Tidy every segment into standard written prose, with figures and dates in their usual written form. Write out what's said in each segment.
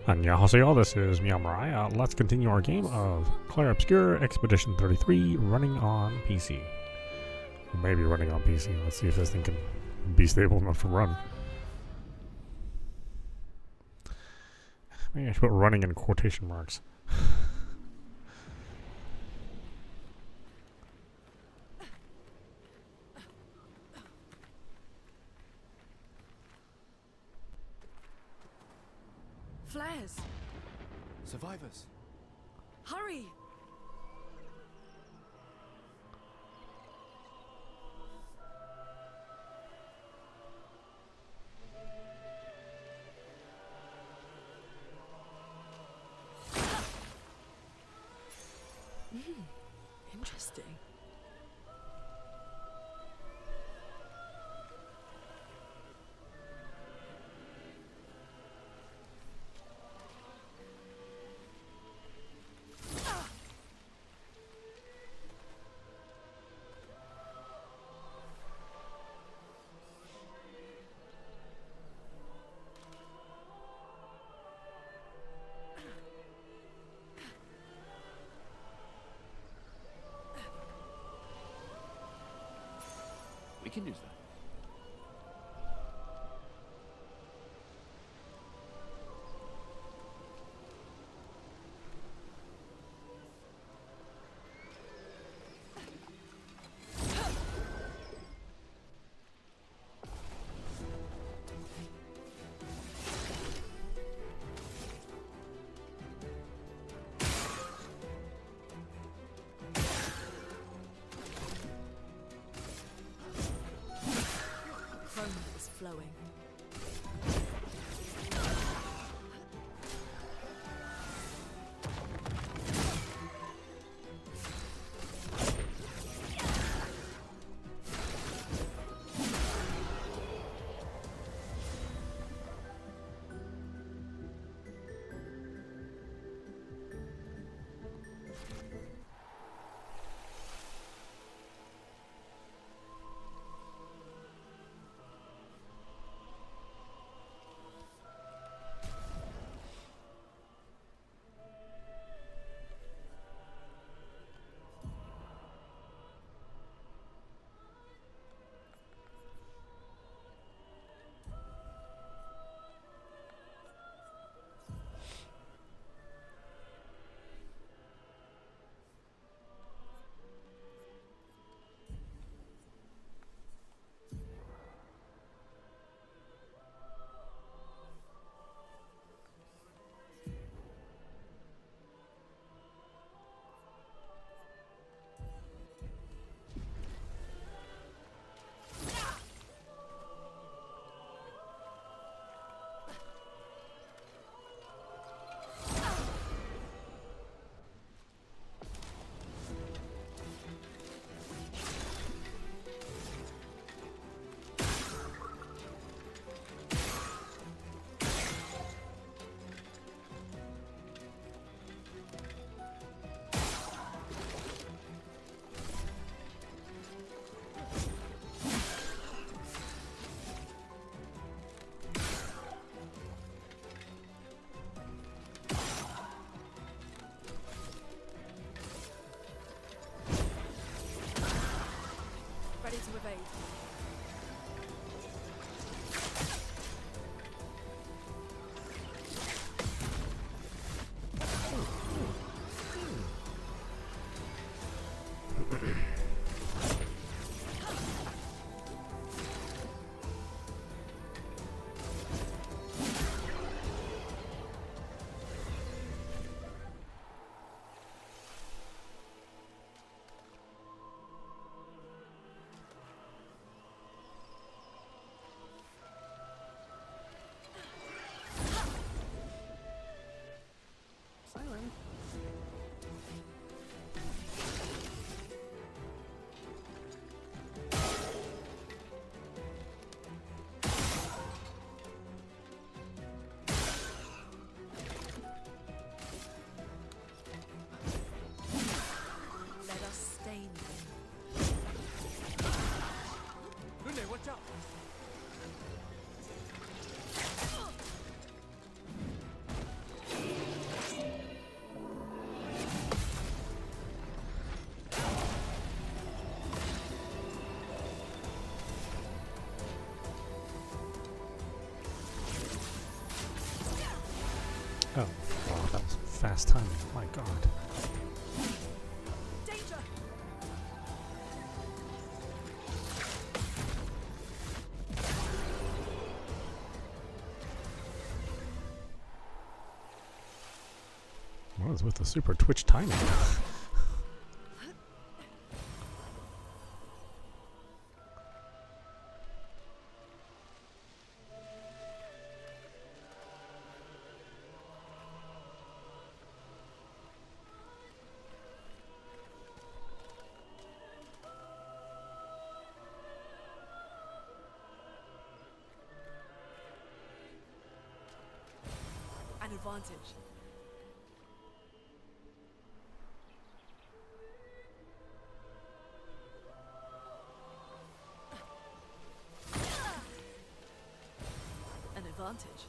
Annyeonghaseyo, this is meowmurai. Let's continue our game of Clair Obscur Expedition 33 running on PC. Maybe running on PC. Let's see if this thing can be stable enough to run. Maybe I should put running in quotation marks. Flares! Survivors! Hurry! Interesting. We can use that. Flowing. Ready to evade. fast timing. My god. Danger! What is with the super twitch timing? An advantage. An advantage.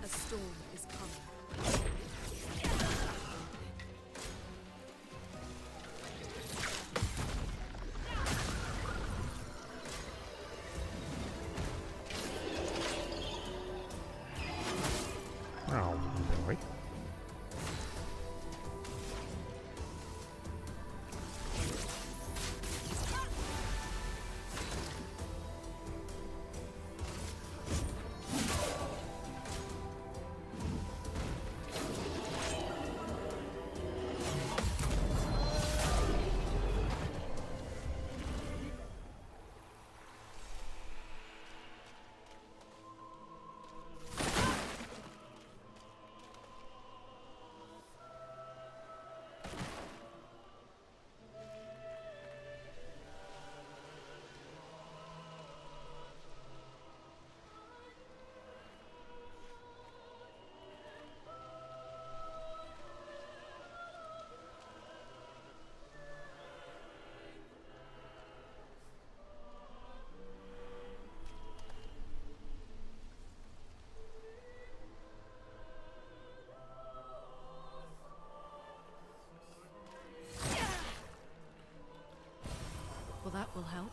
A storm is coming. Oh, really? Well, that will help.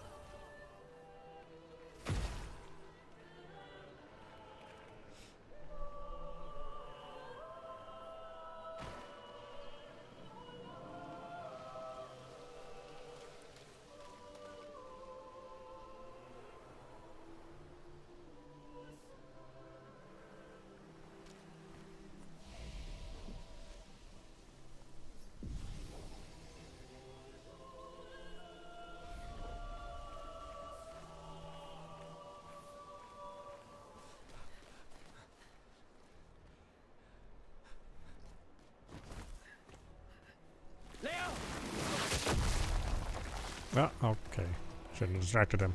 Oh, okay. Shouldn't have distracted him.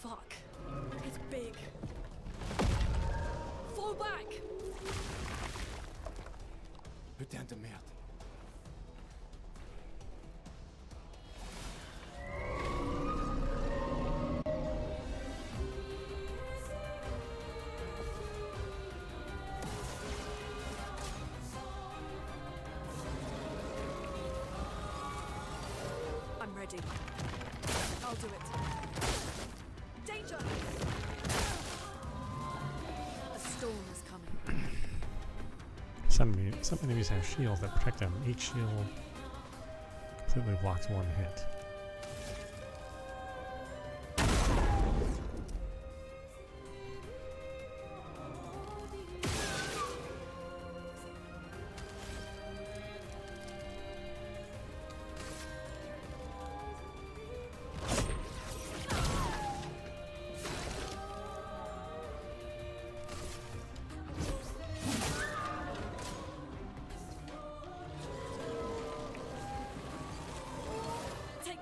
Fuck. It's big. Fall back! Putain de merde. I'm ready. I'll do it. Danger! A storm is coming. Some enemies have shields that protect them. Each shield completely blocks one hit. Take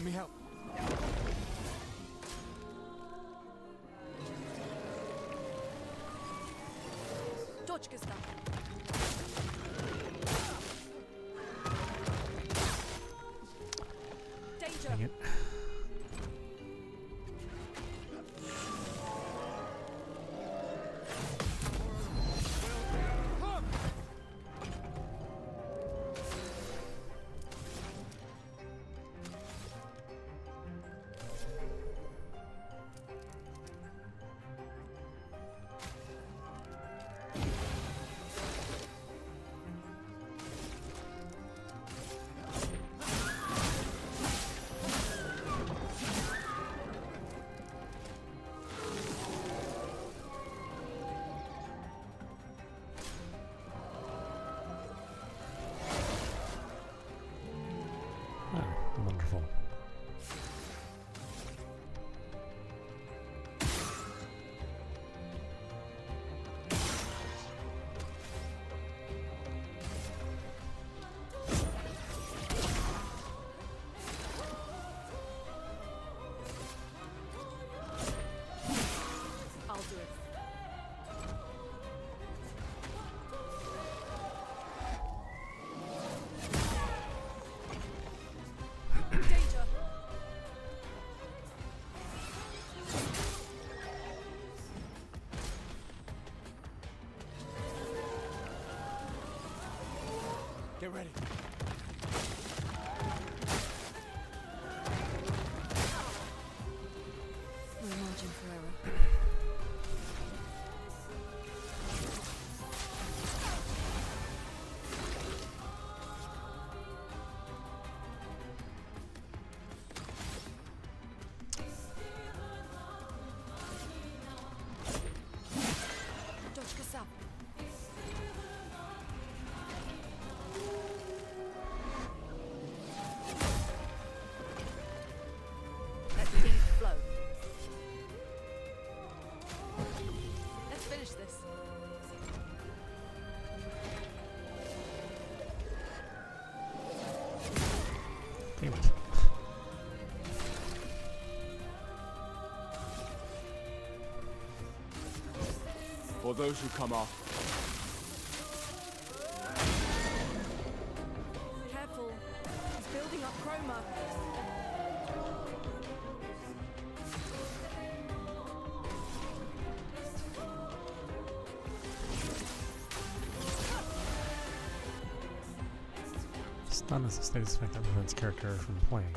Let me help. Dodge Gustav. Danger. Dang it. Oh, wonderful. I'll do it. Danger. Get ready. No margin for error. Dodge Gustav. Let the beat flow. Let's finish this. Damn it. For those who come off, Careful. He's building up chroma. Stun is a status effect that prevents character from playing.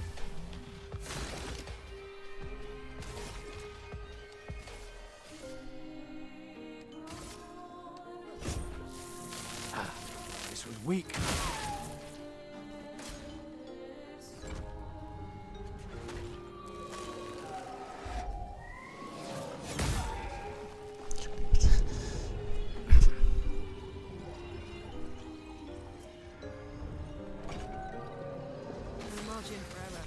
this was weak. No margin for error.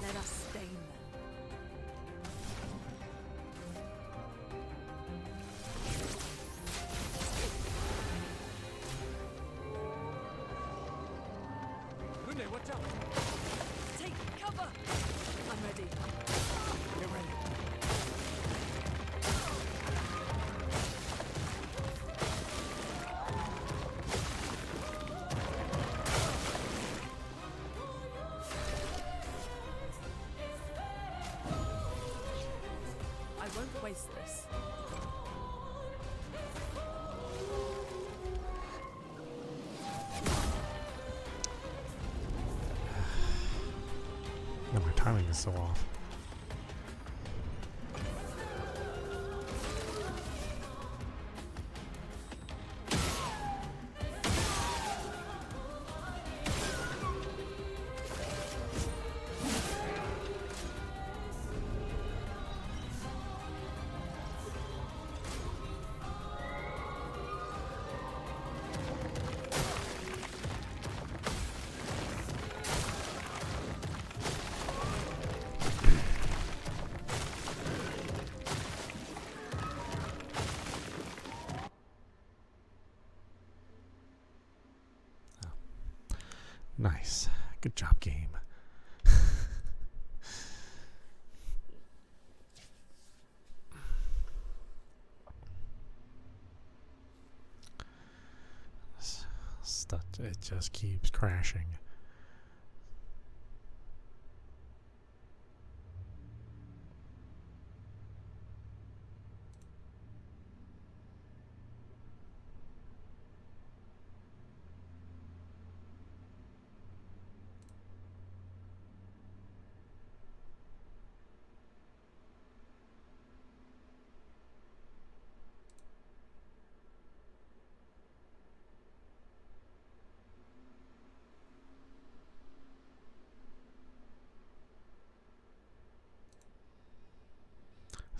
Let us stain them. Lune, watch out. Take cover! I'm ready. Get ready. I won't waste this. No, my timing is so off. Nice. Good job, game. Stuff, it just keeps crashing.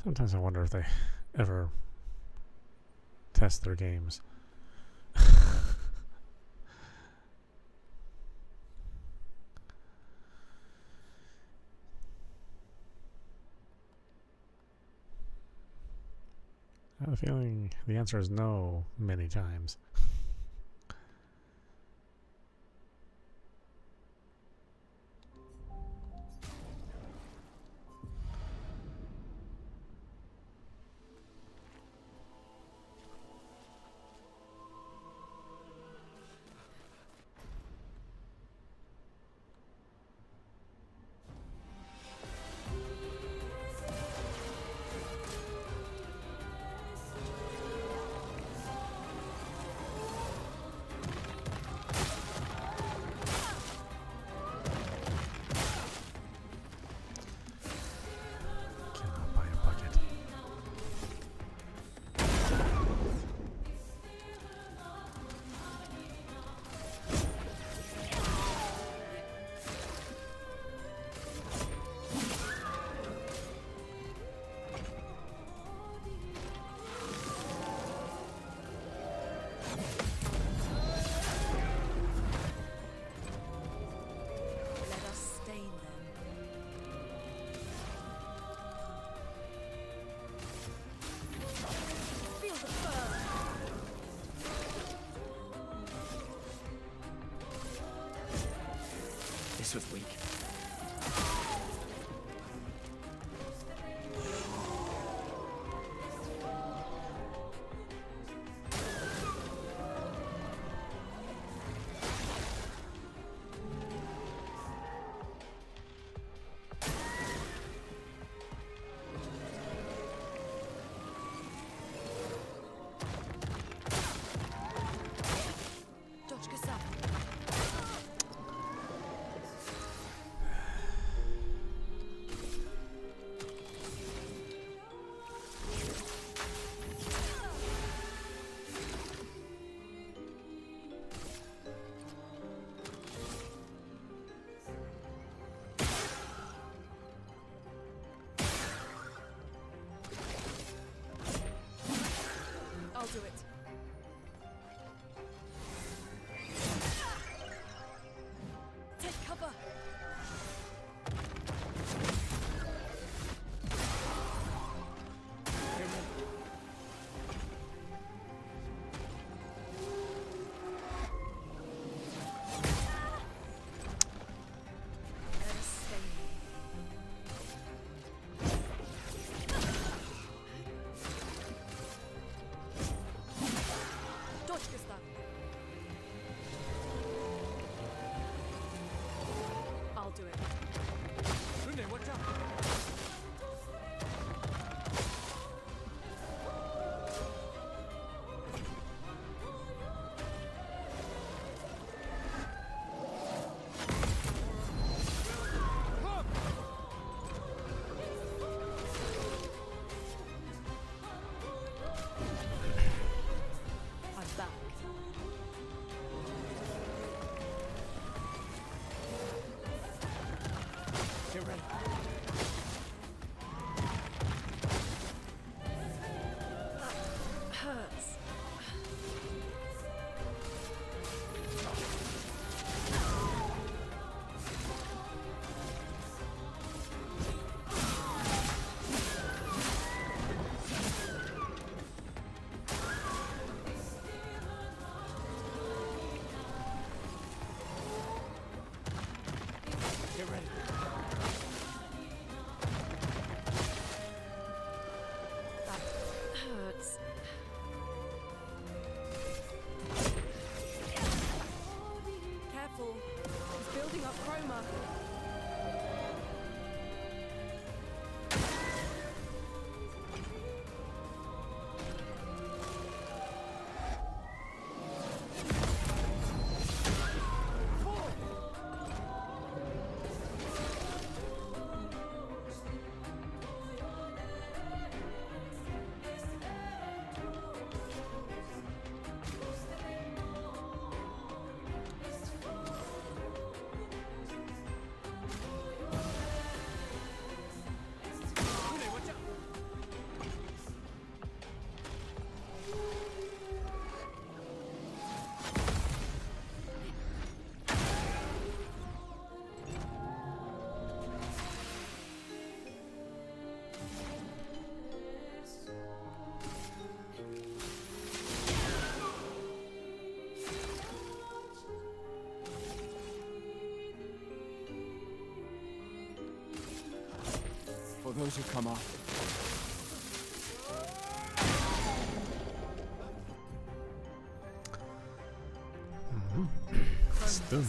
Sometimes I wonder if they ever test their games. I have a feeling the answer is no many times. Cannot buy a bucket. Let us stain them. Feel the burn. This was weak. Dodge Gazelle. I'll do it. Take cover. Let us stain them. Dodge Gazelle. I'll do it. Rune, watch out! I'm back. Get ready. Hurts. those who come after. Stunned.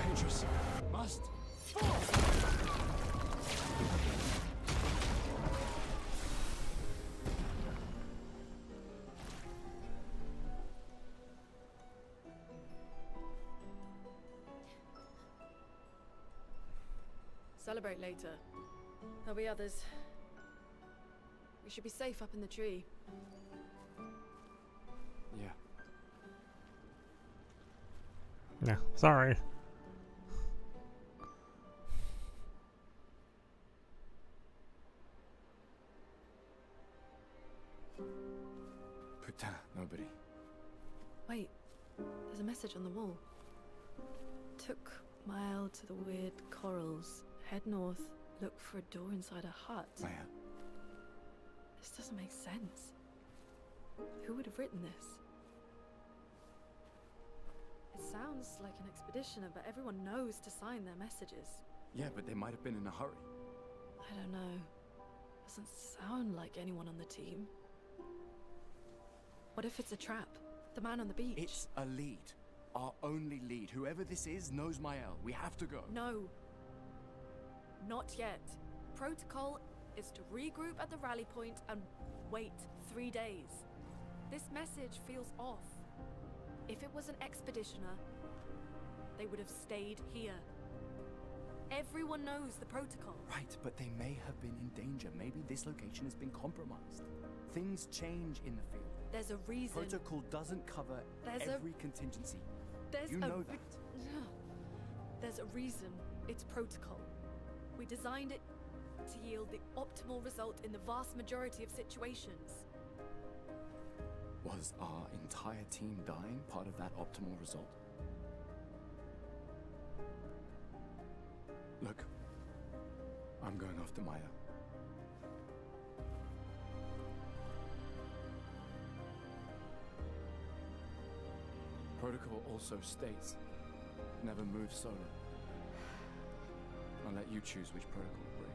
Paintress must fall. Celebrate later. There'll be others. We should be safe up in the tree. Yeah. Yeah, sorry. Putain, nobody. Wait, there's a message on the wall. Took mile to the weird corals. Head north, look for a door inside a hut. Maya. This doesn't make sense. Who would have written this? It sounds like an expeditioner, but everyone knows to sign their messages. Yeah, but they might have been in a hurry. I don't know. Doesn't sound like anyone on the team. What if it's a trap? The man on the beach? It's a lead. Our only lead. Whoever this is knows Mael. We have to go. No. Not yet. Protocol is to regroup at the rally point and wait 3 days. This message feels off. If it was an expeditioner, they would have stayed here. Everyone knows the protocol. Right, but they may have been in danger. Maybe this location has been compromised. Things change in the field. There's a reason. Protocol doesn't cover every contingency. You know that. There's a reason it's protocol. We designed it to yield the optimal result in the vast majority of situations. Was our entire team dying part of that optimal result? Look, I'm going after Maya. Protocol also states, never move solo. I'll let you choose which protocol to break.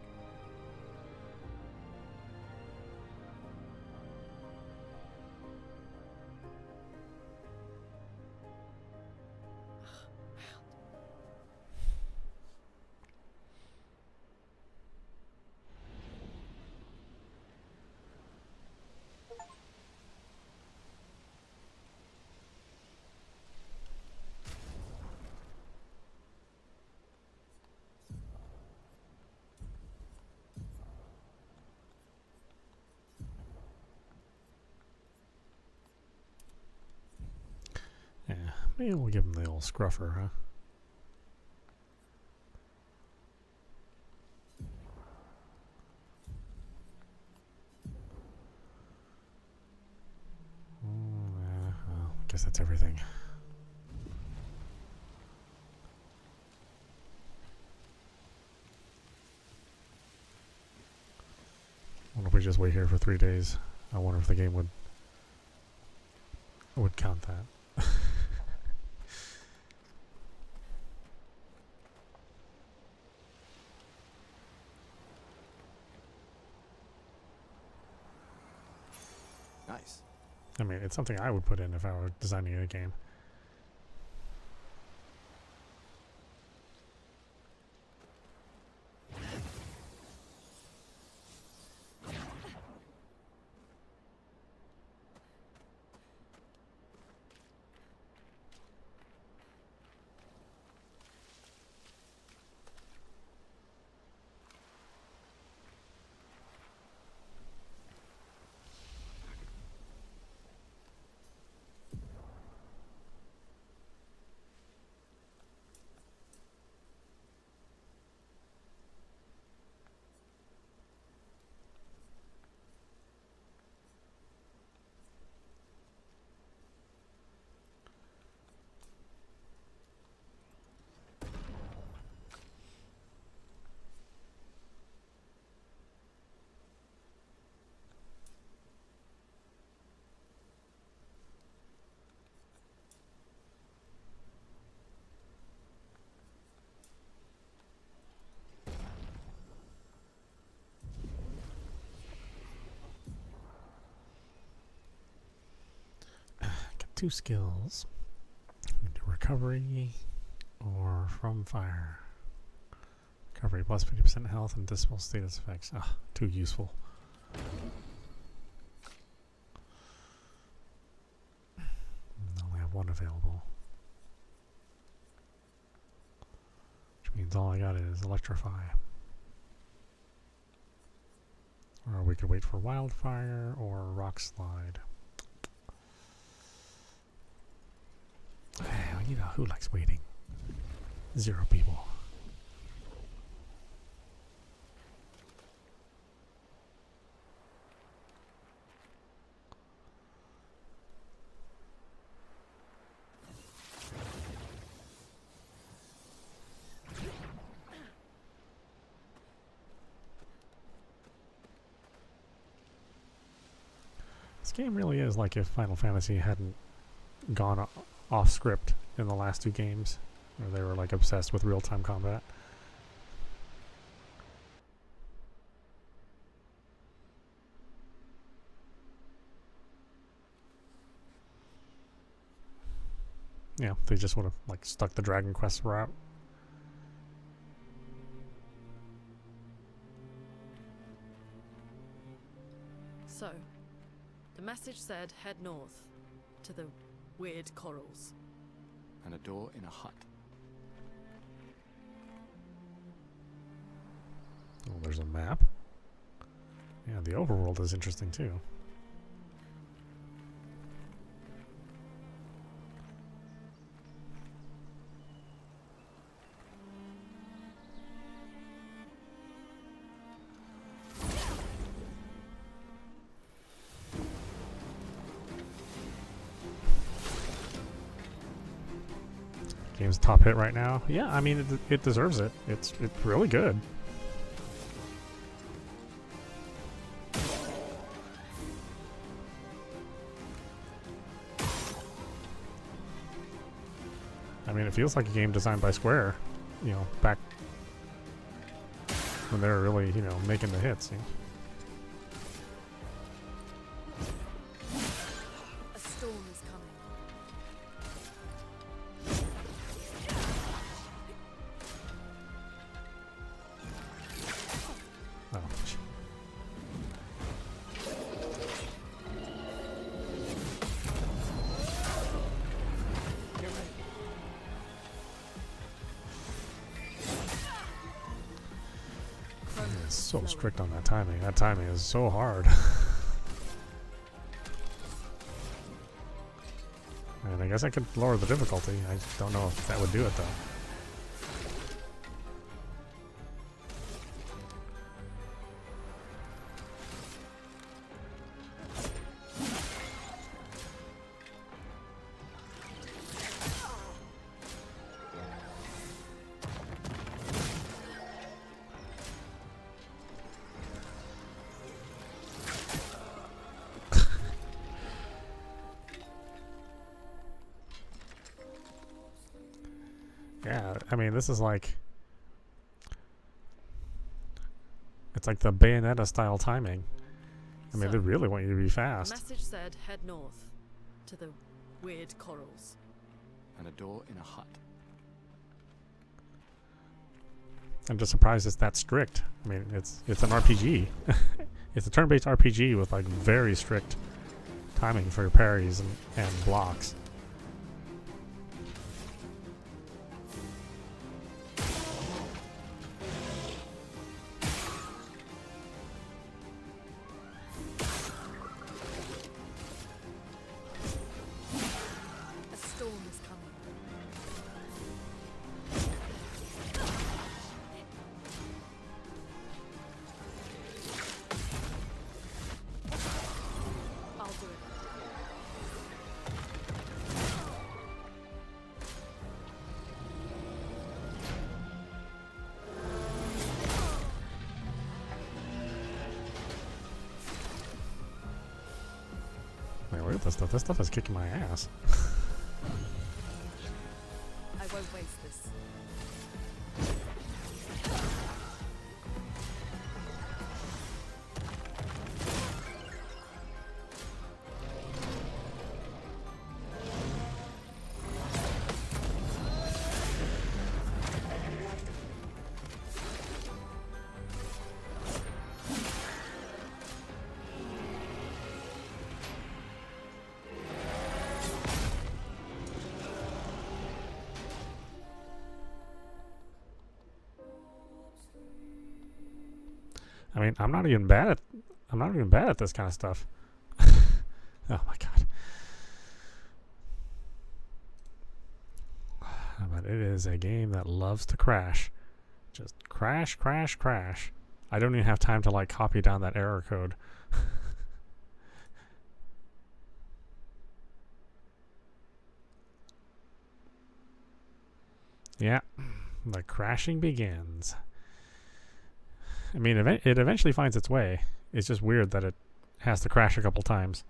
Yeah, maybe we'll give him the old scruffer, huh? Well, I guess that's everything. What if we just wait here for 3 days? I wonder if the game would count that. Nice. I mean, it's something I would put in if I were designing a game. 2 skills. Do recovery or from fire. Recovery plus 50% health and dispel status effects. Ah, too useful. I only have 1 available. Which means all I got is electrify. Or we could wait for wildfire or rock slide. You know, who likes waiting? 0 people. This game really is like if Final Fantasy hadn't gone off script in the last 2 games, where they were like obsessed with real-time combat. Yeah, they just would have like stuck the Dragon Quest route. So, the message said head north to the weird corals. And a door in a hut. Oh, there's a map. Yeah, the overworld is interesting too. Game's top hit right now. Yeah, I mean it deserves it. It's really good. I mean, it feels like a game designed by Square, you know, back when they were really, you know, making the hits. You know? A storm is coming. Oh. It's so strict on that timing. That timing is so hard. And I guess I could lower the difficulty. I don't know if that would do it though. Yeah, I mean, this is like... It's like the Bayonetta style timing. I mean, they really want you to be The fast. message said head north to the weird corals. And a door in a hut. I'm just surprised it's that strict. I mean, it's an RPG. It's a turn-based RPG with like very strict timing for your parries and blocks. A storm is coming. I'll do it. Man, look at this stuff. This stuff is kicking my ass. I won't waste this. I mean, I'm not even bad at this kind of stuff. Oh my god. But it is a game that loves to crash. Just crash, crash, crash. I don't even have time to like copy down that error code. Yeah, the crashing begins. I mean, it eventually finds its way. It's just weird that it has to crash a couple times.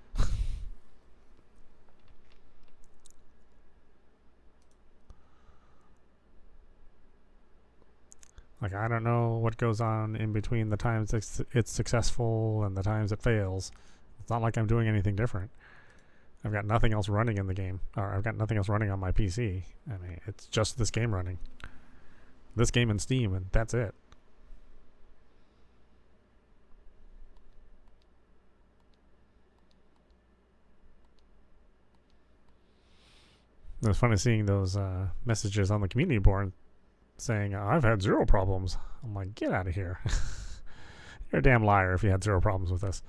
Like, I don't know what goes on in between the times it's successful and the times it fails. It's not like I'm doing anything different. I've got nothing else running in the game. Or I've got nothing else running on my PC. I mean, it's just this game running. This game and Steam, and that's it. It was funny seeing those messages on the community board saying, I've had 0 problems. I'm like, get out of here. You're a damn liar if you had 0 problems with this.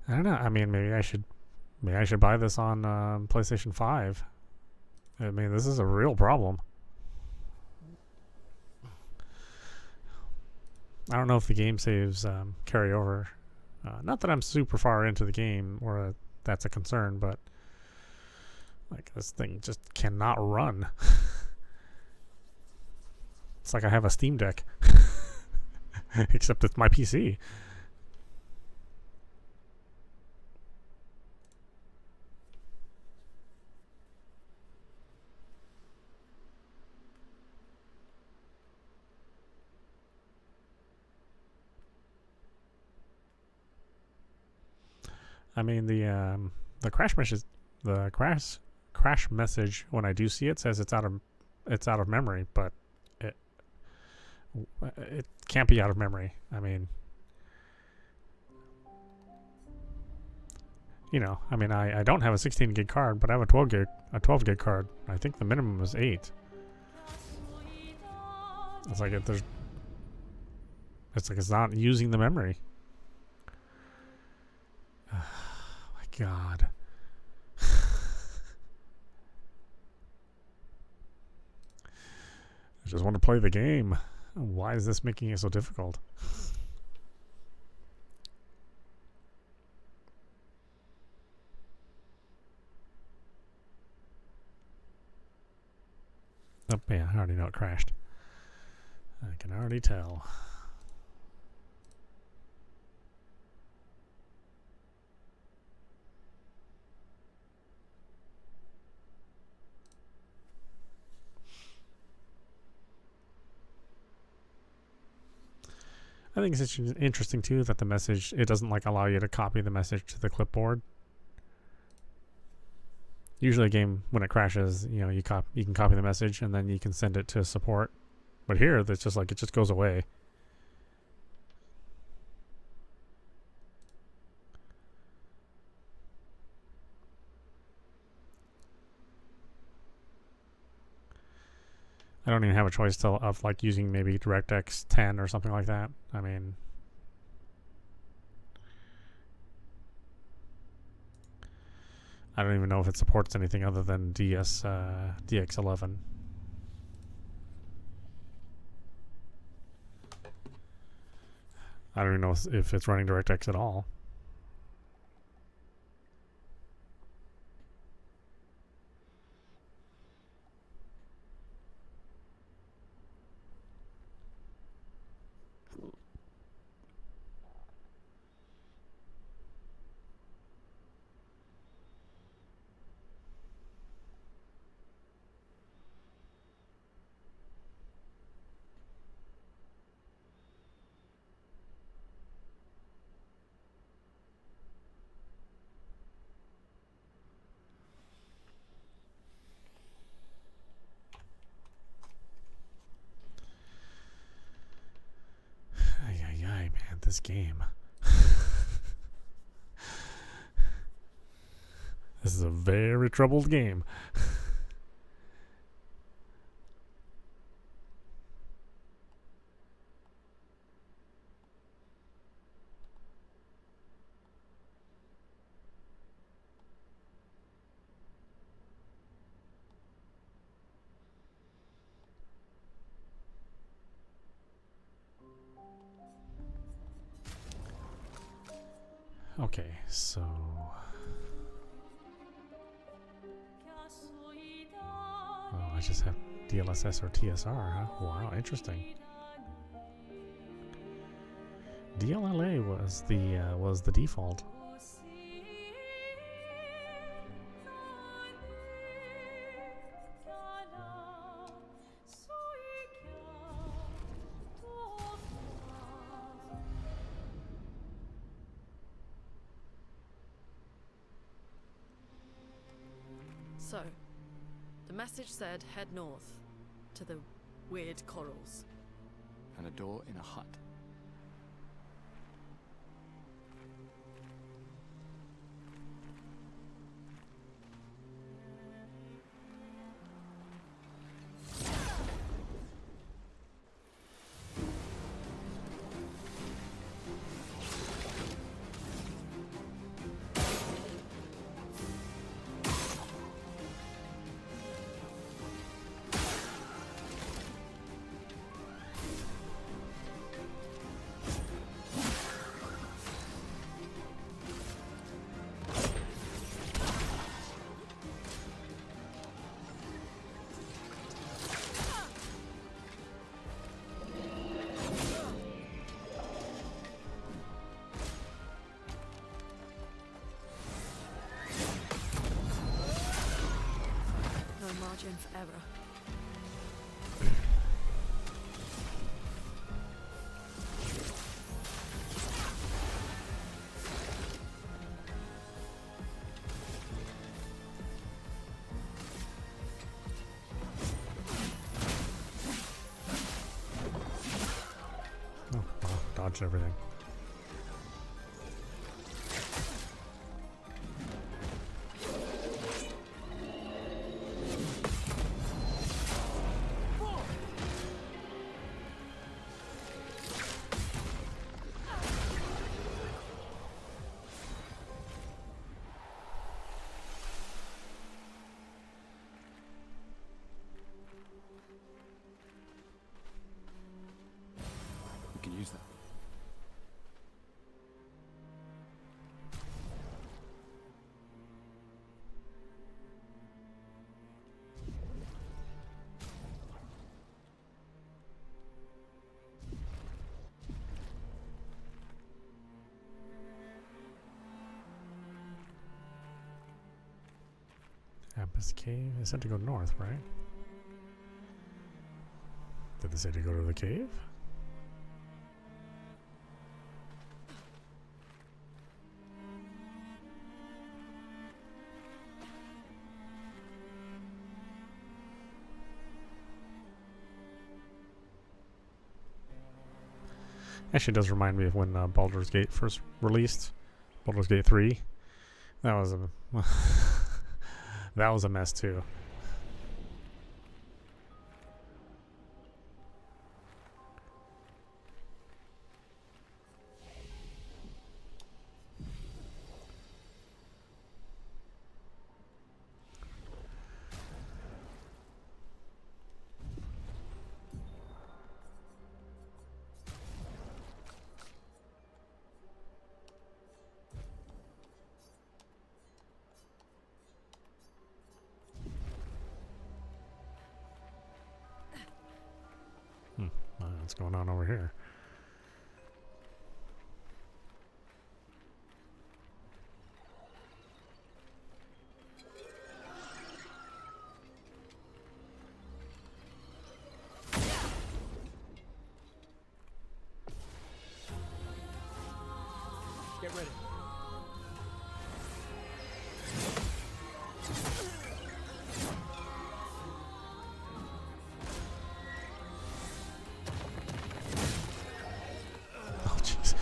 I don't know. I mean, maybe I should buy this on PlayStation 5. I mean, this is a real problem. I don't know if the game saves carry over. Not that I'm super far into the game or that's a concern, but like this thing just cannot run. It's like I have a Steam Deck, except it's my PC. I mean the crash message when I do see it says it's out of memory, but it can't be out of memory. I mean, you know, I mean I don't have a 16 gig card, but I have a 12 gig card. I think the minimum is 8. It's like it's not using the memory. God. I just want to play the game. Why is this making it so difficult? Oh, yeah, I already know it crashed. I can already tell. I think it's interesting too that the message, it doesn't like allow you to copy the message to the clipboard. Usually a game, when it crashes, you know, you can copy the message and then you can send it to support. But here, it's just like, it just goes away. I don't even have a choice of like using maybe DirectX 10 or something like that. I mean, I don't even know if it supports anything other than DX11. I don't even know if it's running DirectX at all. this game. This is a very troubled game. Okay, so oh, I just have DLSS or TSR, huh? Wow, interesting. DLLA was the default. So, the message said head north to the weird corals. And a door in a hut. No margin for error. Oh, wow, dodged everything. We can use that. Abyss Cave. It said to go north, right? Did they say to go to the cave? Actually, it does remind me of when Baldur's Gate first released. Baldur's Gate 3. That was a that was a mess too. What's going on over here? Get ready. Oh, jeez.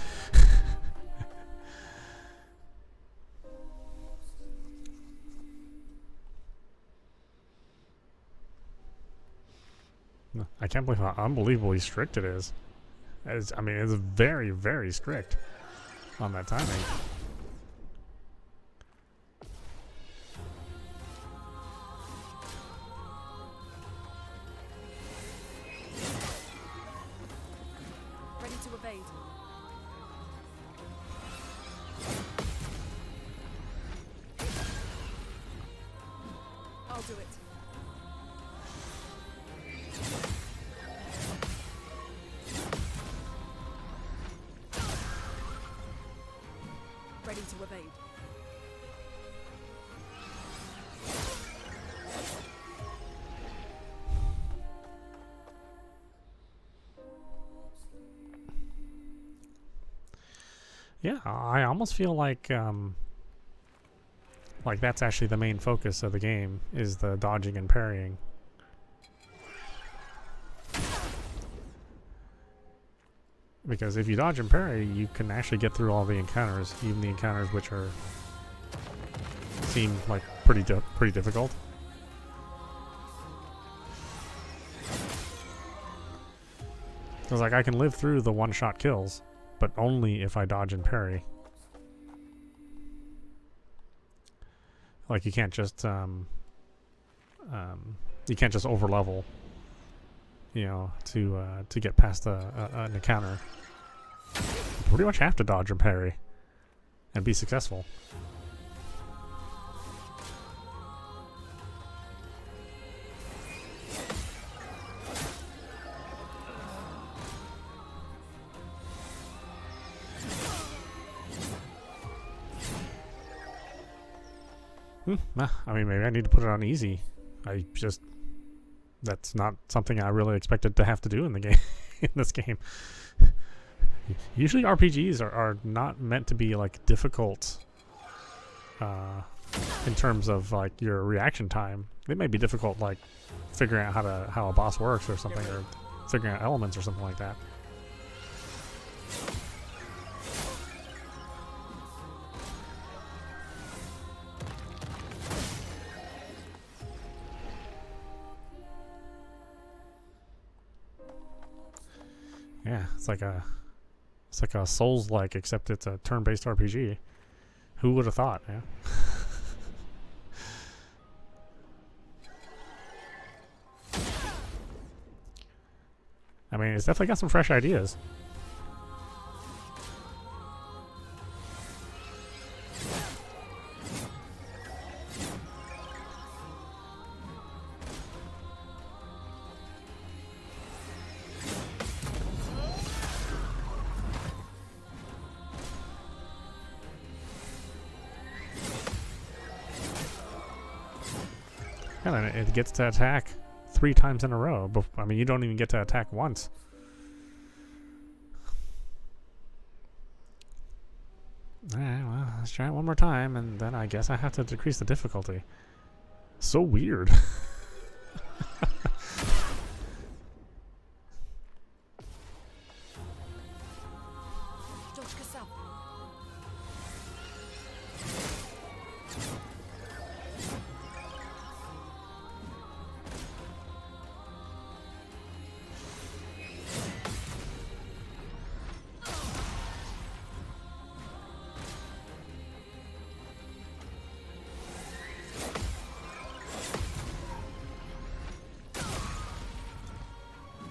I can't believe how unbelievably strict it is. I mean, it's very, very strict on that timing. Ready to evade. I'll do it. Ready to evade. Yeah, I almost feel like that's actually the main focus of the game, is the dodging and parrying. Because if you dodge and parry, you can actually get through all the encounters, even the encounters which seem like pretty difficult. Because like I can live through the one-shot kills, but only if I dodge and parry. Like you can't just over level, you know, to get past an encounter. You pretty much have to dodge and parry and be successful. I mean, maybe I need to put it on easy. That's not something I really expected to have to do in the game, in this game. Usually RPGs are not meant to be like difficult in terms of like your reaction time. They may be difficult like figuring out how a boss works or something, or figuring out elements or something like that. Yeah, it's like a Souls-like, except it's a turn-based RPG. Who would have thought? Yeah. I mean, it's definitely got some fresh ideas. And it gets to attack 3 times in a row. I mean, you don't even get to attack once. Alright, well, let's try it one more time, and then I guess I have to decrease the difficulty. So weird.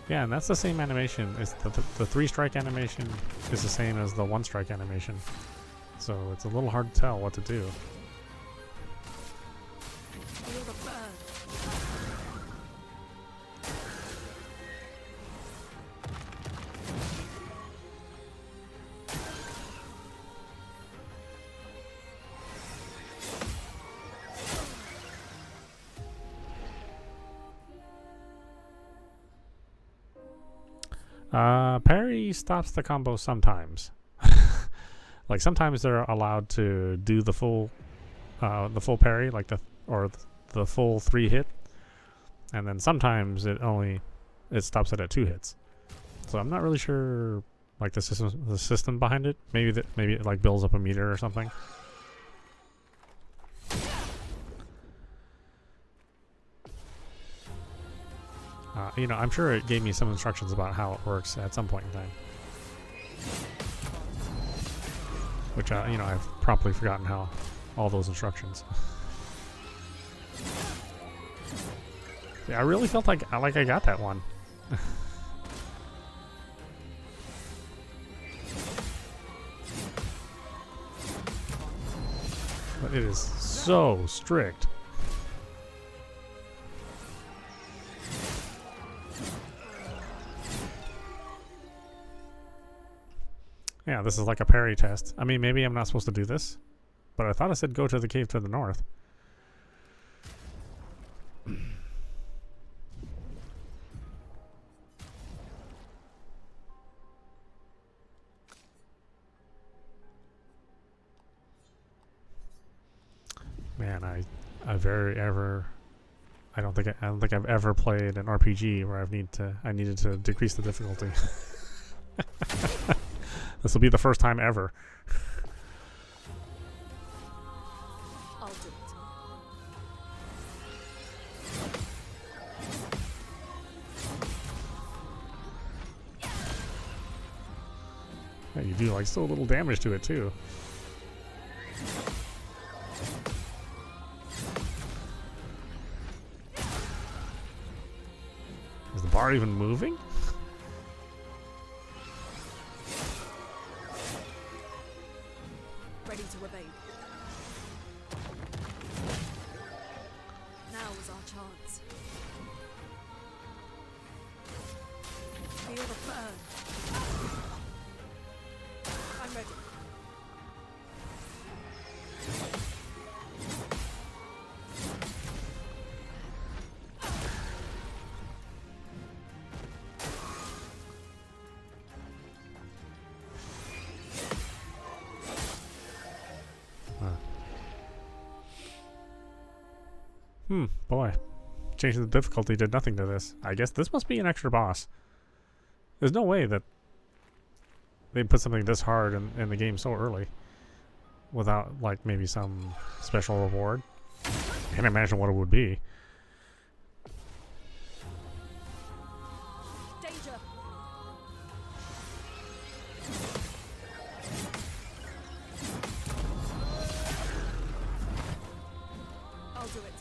Yeah, and that's the same animation. It's the 3-strike animation is the same as the 1-strike animation. So it's a little hard to tell what to do. Feel the burn. Parry stops the combo sometimes. Like sometimes they're allowed to do the full parry, like the full 3 hit, and then sometimes it stops it at 2 hits. So I'm not really sure, like the system behind it. Maybe it like builds up a meter or something. You know, I'm sure it gave me some instructions about how it works at some point in time. Which, you know, I've promptly forgotten how all those instructions. Yeah, I really felt like I got that one. But it is so strict. Yeah, this is like a parry test. I mean, maybe I'm not supposed to do this, but I thought I said go to the cave to the north. Man, I don't think I've ever played an RPG where I needed to decrease the difficulty. This will be the first time ever. I'll do it. Yeah, you do like so little damage to it too. Is the bar even moving? Ready to evade. Now is our chance. Feel the burn. I'm ready. Boy. Changing the difficulty did nothing to this. I guess this must be an extra boss. There's no way that they put something this hard in the game so early without, like, maybe some special reward. I can't imagine what it would be. Danger. I'll do it.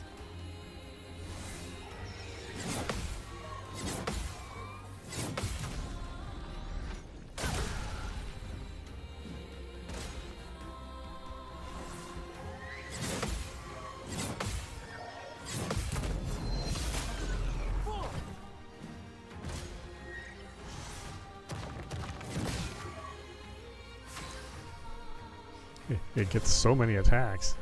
It gets so many attacks.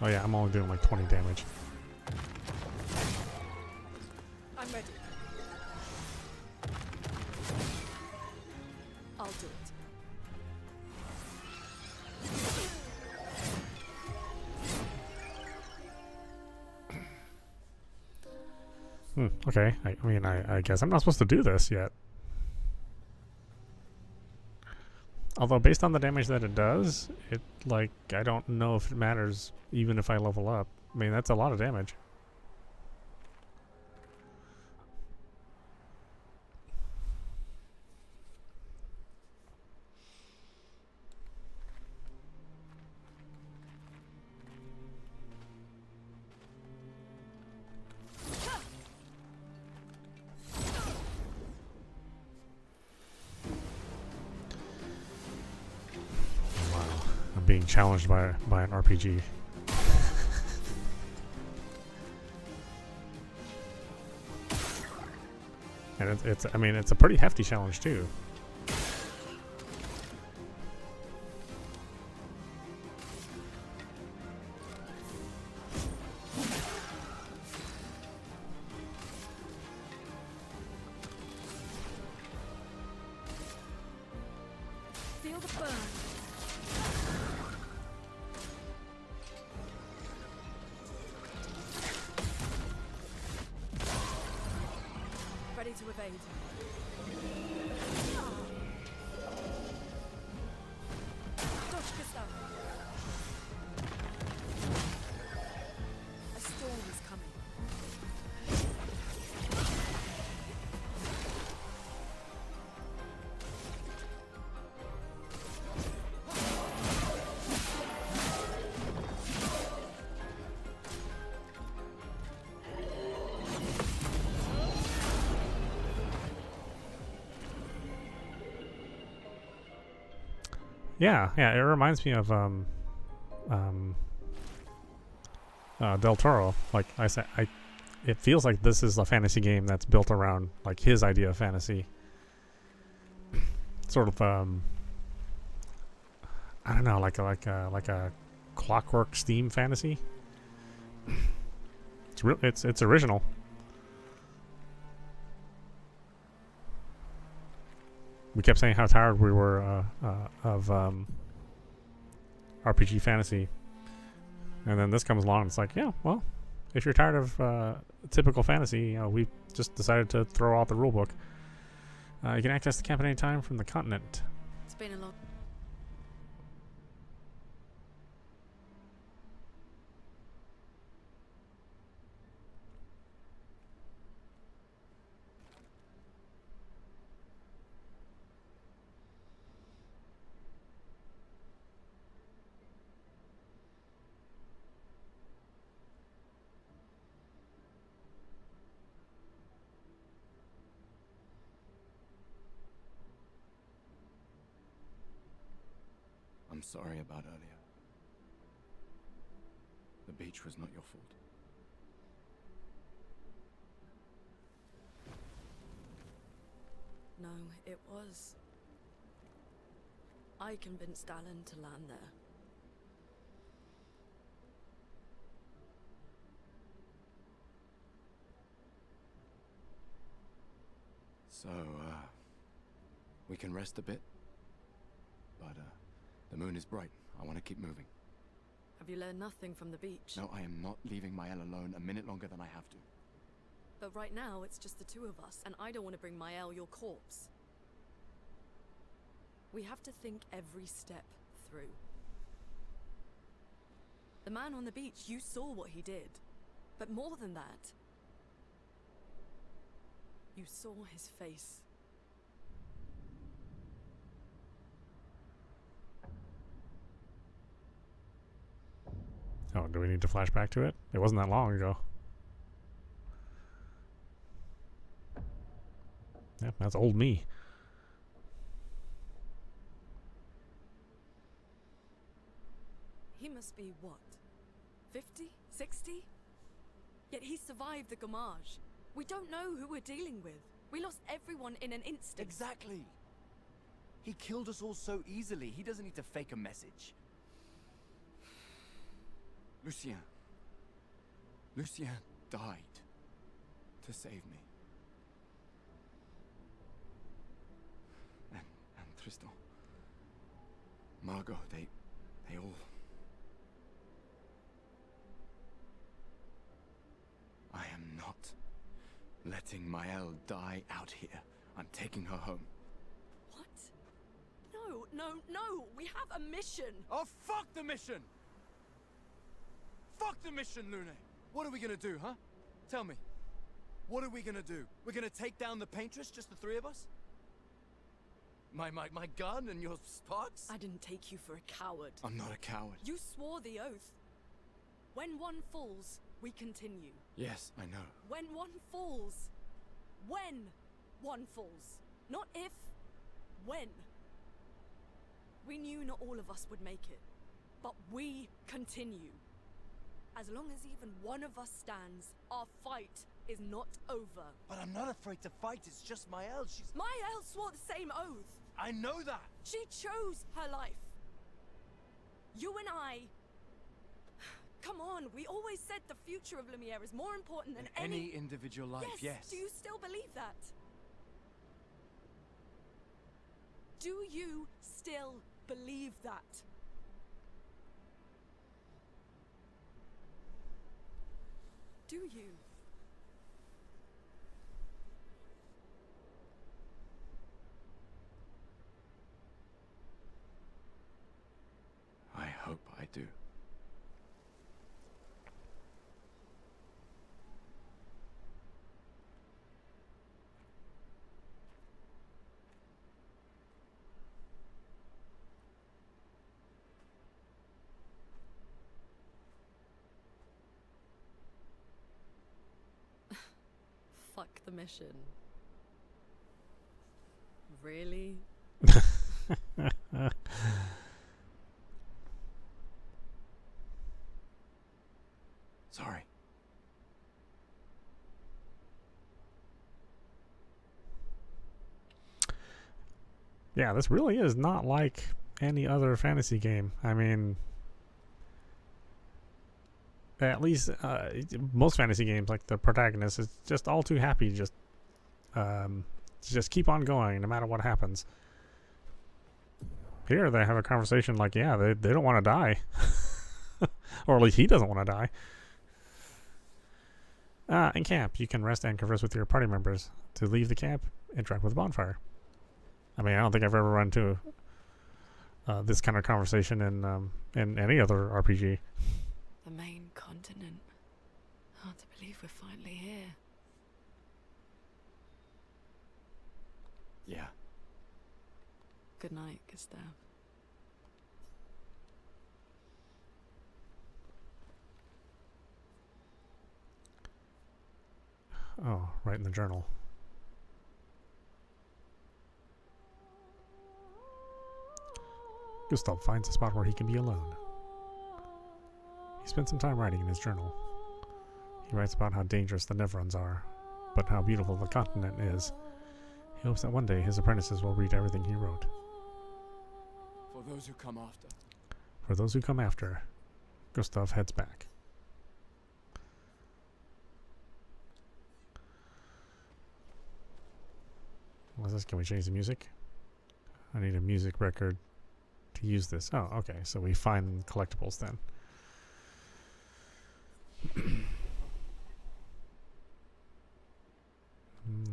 Oh yeah, I'm only doing like 20 damage. I'm ready. I'll do it. Okay, I mean, I guess I'm not supposed to do this yet. Although, based on the damage that it does, I don't know if it matters even if I level up. I mean, that's a lot of damage. Being challenged by an RPG. And I mean, it's a pretty hefty challenge too. Feel the burn. ready to evade. Dodge, Gustav. A storm is coming. Yeah, yeah, it reminds me of Del Toro. Like I said, it feels like this is a fantasy game that's built around like his idea of fantasy. Sort of I don't know, like a clockwork steam fantasy. It's original. We kept saying how tired we were of RPG fantasy, and then this comes along and it's like, yeah, well, if you're tired of typical fantasy, you know, we just decided to throw out the rulebook. You can access the camp at any time from the continent. It's been a long... I'm sorry about earlier. The beach was not your fault. No, it was. I convinced Alan to land there. So, we can rest a bit? But, the moon is bright. I want to keep moving. Have you learned nothing from the beach? No, I am not leaving Mael alone a minute longer than I have to. But right now, it's just the two of us, and I don't want to bring Mael your corpse. We have to think every step through. The man on the beach, you saw what he did. But more than that, you saw his face. Oh, do we need to flash back to it? It wasn't that long ago. Yeah, that's old me. He must be what? 50? 60? Yet he survived the Gamage. We don't know who we're dealing with. We lost everyone in an instant. Exactly! He killed us all so easily. He doesn't need to fake a message. Lucien. Lucien died to save me. And Tristan. Margot, they all... I am not letting Mael die out here. I'm taking her home. What? No, no, no! We have a mission! Oh, fuck the mission! Fuck the mission, Lune! What are we gonna do, huh? Tell me. What are we gonna do? We're gonna take down the Paintress, just the three of us? My gun and your sparks? I didn't take you for a coward. I'm not a coward. You swore the oath. When one falls, we continue. Yes, I know. When one falls. When one falls. Not if. When. We knew not all of us would make it. But we continue. As long as even one of us stands, our fight is not over. But I'm not afraid to fight, it's just Mael, she's... Mael swore the same oath. I know that! She chose her life. You and I... Come on, we always said the future of Lumiere is more important than any individual life, yes. Do you still believe that? Do you still believe that? Do you? do. Fuck the mission. Really? Sorry. Yeah, this really is not like any other fantasy game. I mean, at least most fantasy games, like the protagonist is just all too happy, just keep on going no matter what happens. Here they have a conversation like, yeah, they don't want to die. Or at least he doesn't want to die. In camp, you can rest and converse with your party members. To leave the camp, interact with a bonfire. I mean, I don't think I've ever run into this kind of conversation in any other RPG. The main continent. Hard to believe we're finally here. Yeah. Good night, Gustav. Oh, right in the journal. Gustav finds a spot where he can be alone. He spent some time writing in his journal. He writes about how dangerous the Nevrons are, but how beautiful the continent is. He hopes that one day his apprentices will read everything he wrote. For those who come after. For those who come after, Gustav heads back. What's this? Can we change the music? I need a music record to use this. Oh, okay. So we find collectibles then.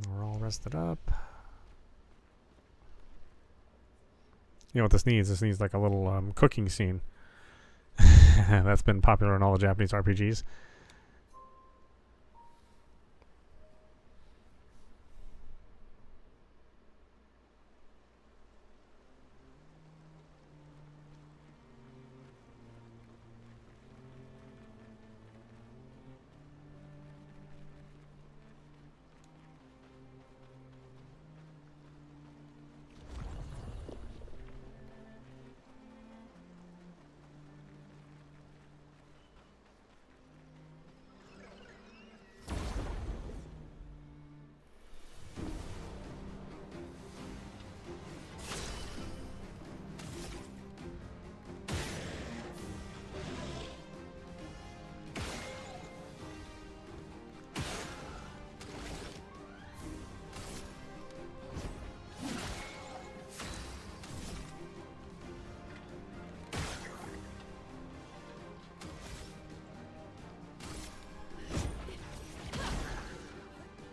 We're all rested up. You know what this needs? This needs like a little cooking scene. That's been popular in all the Japanese RPGs.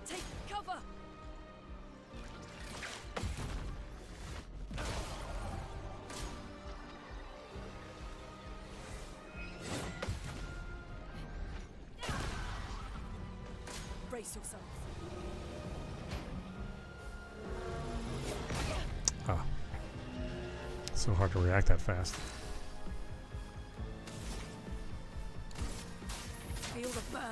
Take cover! Brace yourself. Oh. So hard to react that fast. Feel the burn.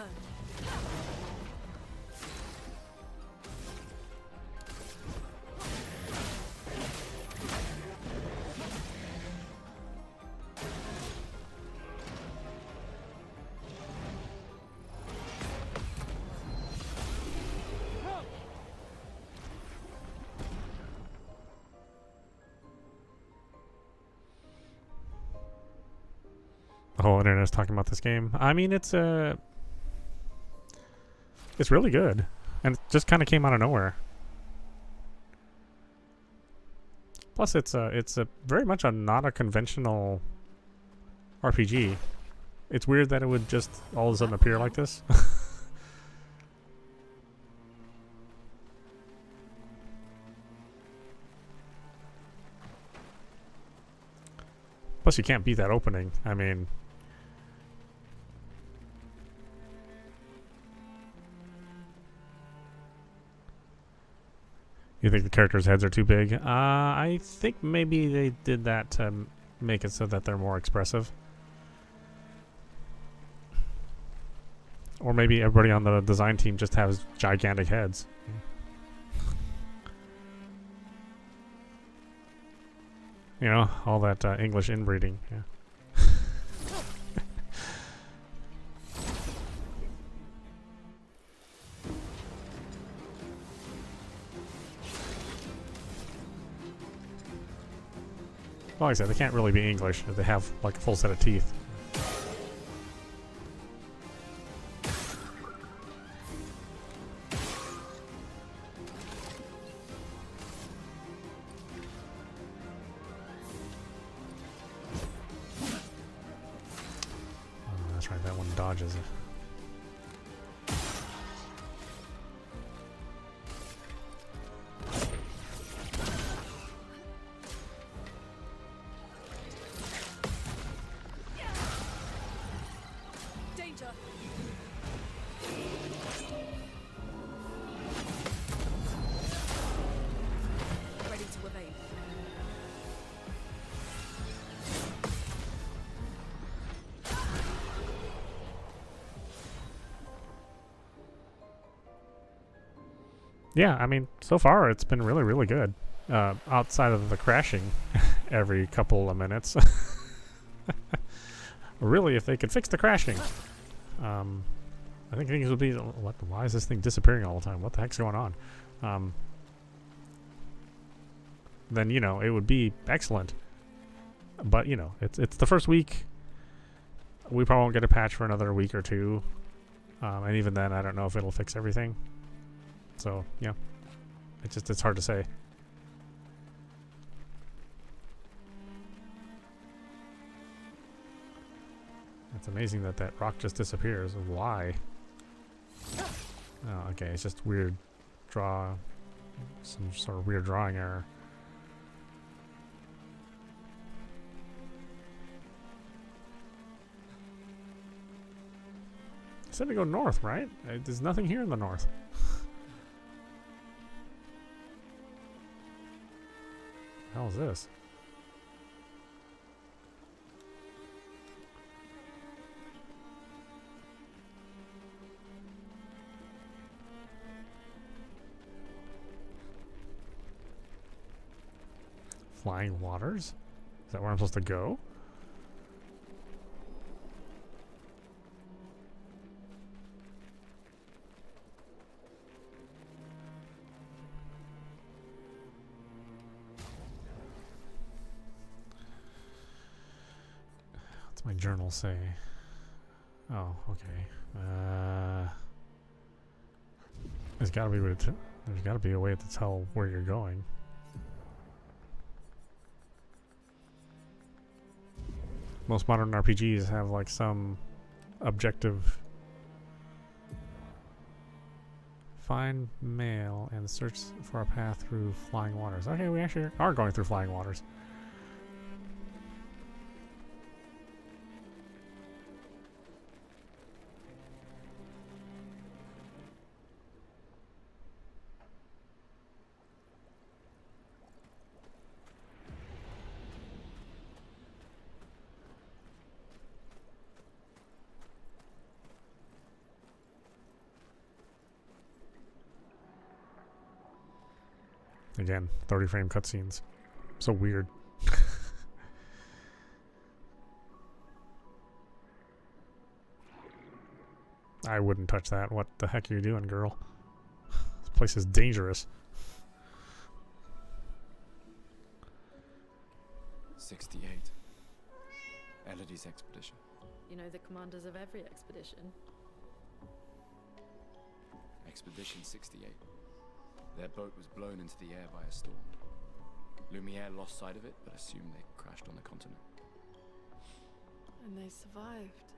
The whole internet's talking about this game. I mean, it's really good, and it just kind of came out of nowhere. Plus, it's a very much not a conventional RPG. It's weird that it would just all of a sudden appear like this. Plus, you can't beat that opening. I mean, you think the characters' heads are too big? I think maybe they did that to make it so that they're more expressive. Or maybe everybody on the design team just has gigantic heads. You know, all that English inbreeding. Yeah. Well, like I said, they can't really be English. They have like a full set of teeth. Oh, that's right. That one dodges it. Danger! Ready to evade. Yeah, I mean, so far it's been really, really good. Outside of the crashing every couple of minutes. Really, if they could fix the crashing. I think things would be... Why is this thing disappearing all the time? What the heck's going on? Then, you know, it would be excellent. But, you know, it's the first week. We probably won't get a patch for another week or two. And even then, I don't know if it'll fix everything. So, yeah. It's hard to say. It's amazing that that rock just disappears. Why? Oh, okay. It's just weird some sort of weird drawing error. I said to go north, right? There's nothing here in the north. What the hell is this? Flying waters? Is that where I'm supposed to go? What's my journal say? Oh, okay. There's gotta be a way to tell where you're going. Most modern RPGs have like some objective. Find mail and search for a path through flying waters. Okay, we actually are going through flying waters. Again, 30 frame cutscenes. So weird. I wouldn't touch that. What the heck are you doing, girl? This place is dangerous. 68. Elodie's expedition. You know the commanders of every expedition. Expedition 68. Their boat was blown into the air by a storm. Lumiere lost sight of it, but assumed they crashed on the continent. And they survived.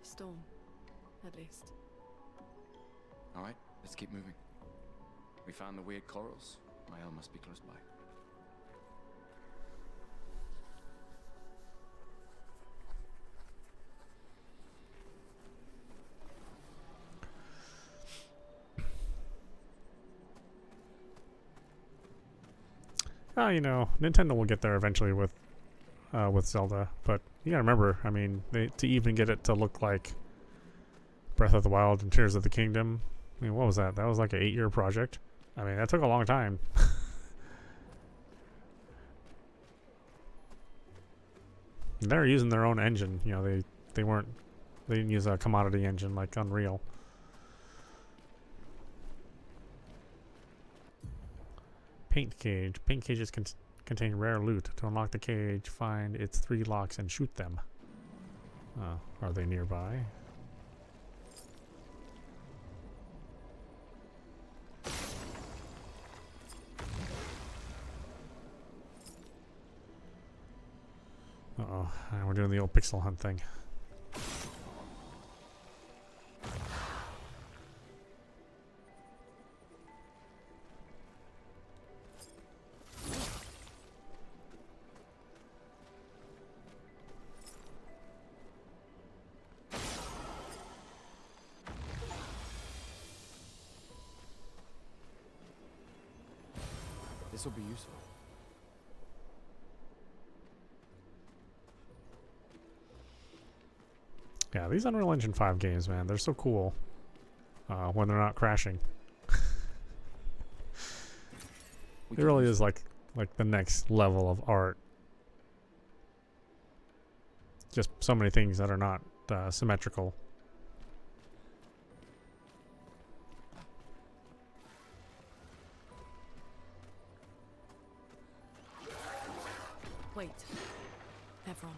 The storm, at least. Alright, let's keep moving. We found the weird corals. Mael must be close by. Oh, you know, Nintendo will get there eventually with Zelda, but you gotta remember, I mean, to even get it to look like Breath of the Wild and Tears of the Kingdom, I mean, what was that? That was like an 8-year project. I mean, that took a long time. They're using their own engine, you know, they didn't use a commodity engine like Unreal. Paint cage. Paint cages contain rare loot. To unlock the cage, find its 3 locks and shoot them. Are they nearby? Uh-oh, we're doing the old pixel hunt thing. This will be useful. Yeah, these Unreal Engine 5 games, man, they're so cool when they're not crashing. It really is like the next level of art. Just so many things that are not symmetrical. Wait. Everyone.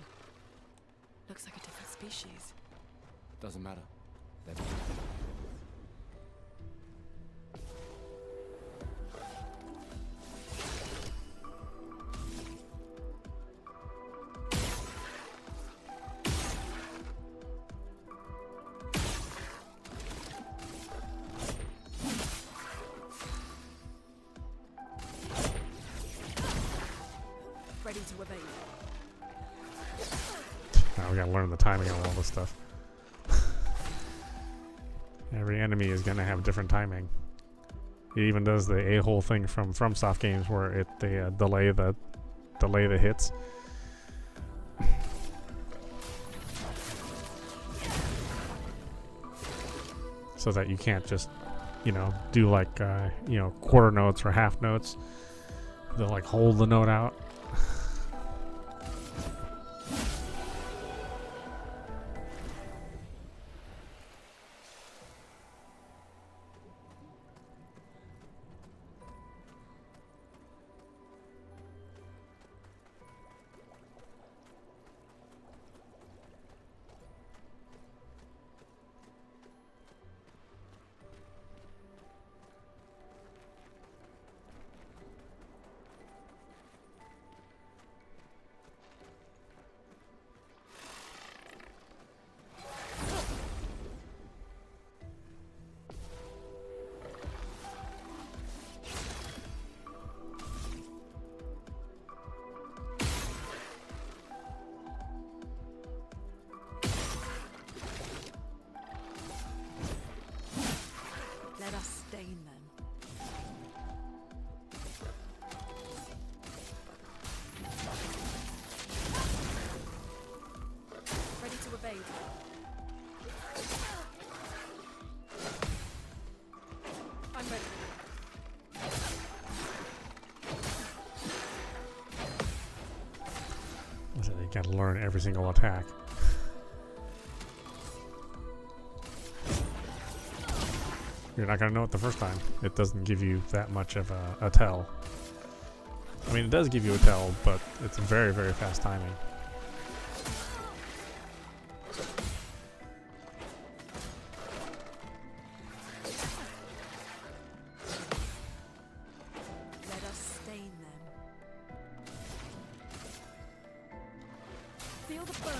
Looks like a different species. Doesn't matter. They're ready to evade. Now we gotta learn the timing of all this stuff. Every enemy is gonna have different timing. It even does the a-hole thing from FromSoft games where they delay the hits. So that you can't just, you know, do like you know, quarter notes or half notes. They'll like hold the note out. Let us stain them. Ready to evade. I'm ready. So you gotta learn every single attack. You're not gonna know it the first time. It doesn't give you that much of a tell. I mean, it does give you a tell, but it's very, very fast timing. Let us stain them. Feel the burn.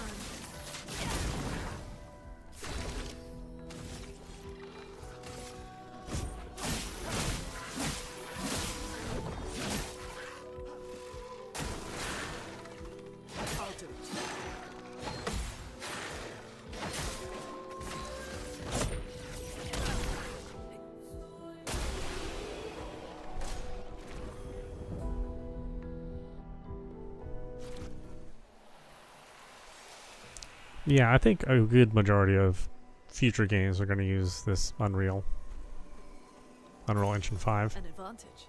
I'll do it. Yeah, I think a good majority of future games are going to use this Unreal Engine 5. An advantage.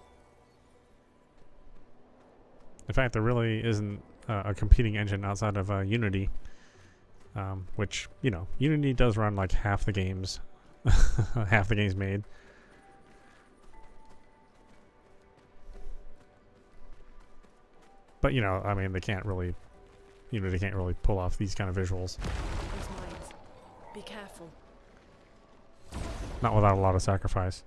In fact, there really isn't a competing engine outside of Unity, which, you know, Unity does run like half the games, half the games made. But, you know, I mean, Unity can't really pull off these kind of visuals. Those mines. Be careful. Not without a lot of sacrifice.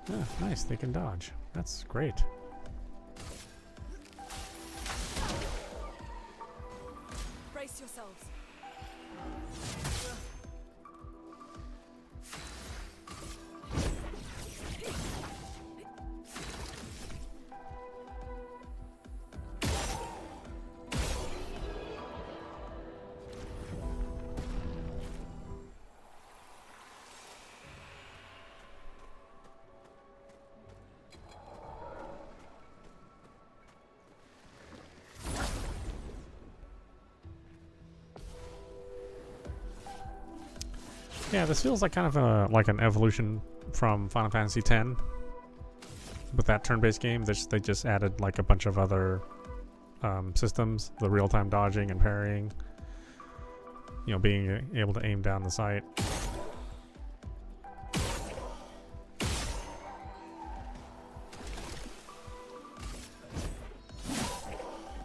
Yeah, nice, they can dodge. That's great. Brace yourselves. Yeah, this feels like kind of like an evolution from Final Fantasy X. With that turn-based game, they just added like a bunch of other systems, the real-time dodging and parrying. You know, being able to aim down the sight.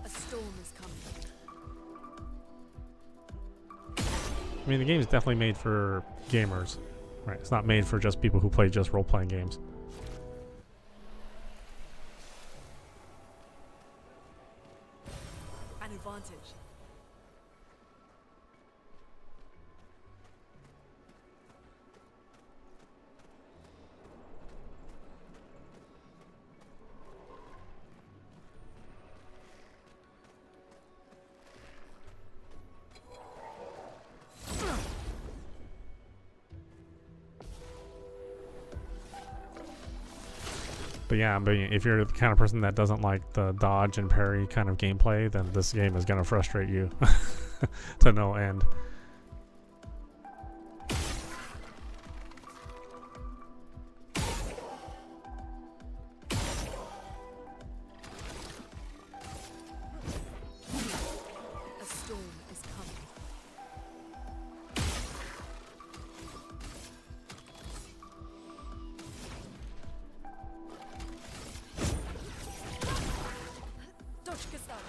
A storm is coming. I mean, the game is definitely made for gamers, right? It's not made for just people who play just role-playing games. An advantage. But yeah, if you're the kind of person that doesn't like the dodge and parry kind of gameplay, then this game is going to frustrate you to no end. A storm is coming. Dodge Gustavo.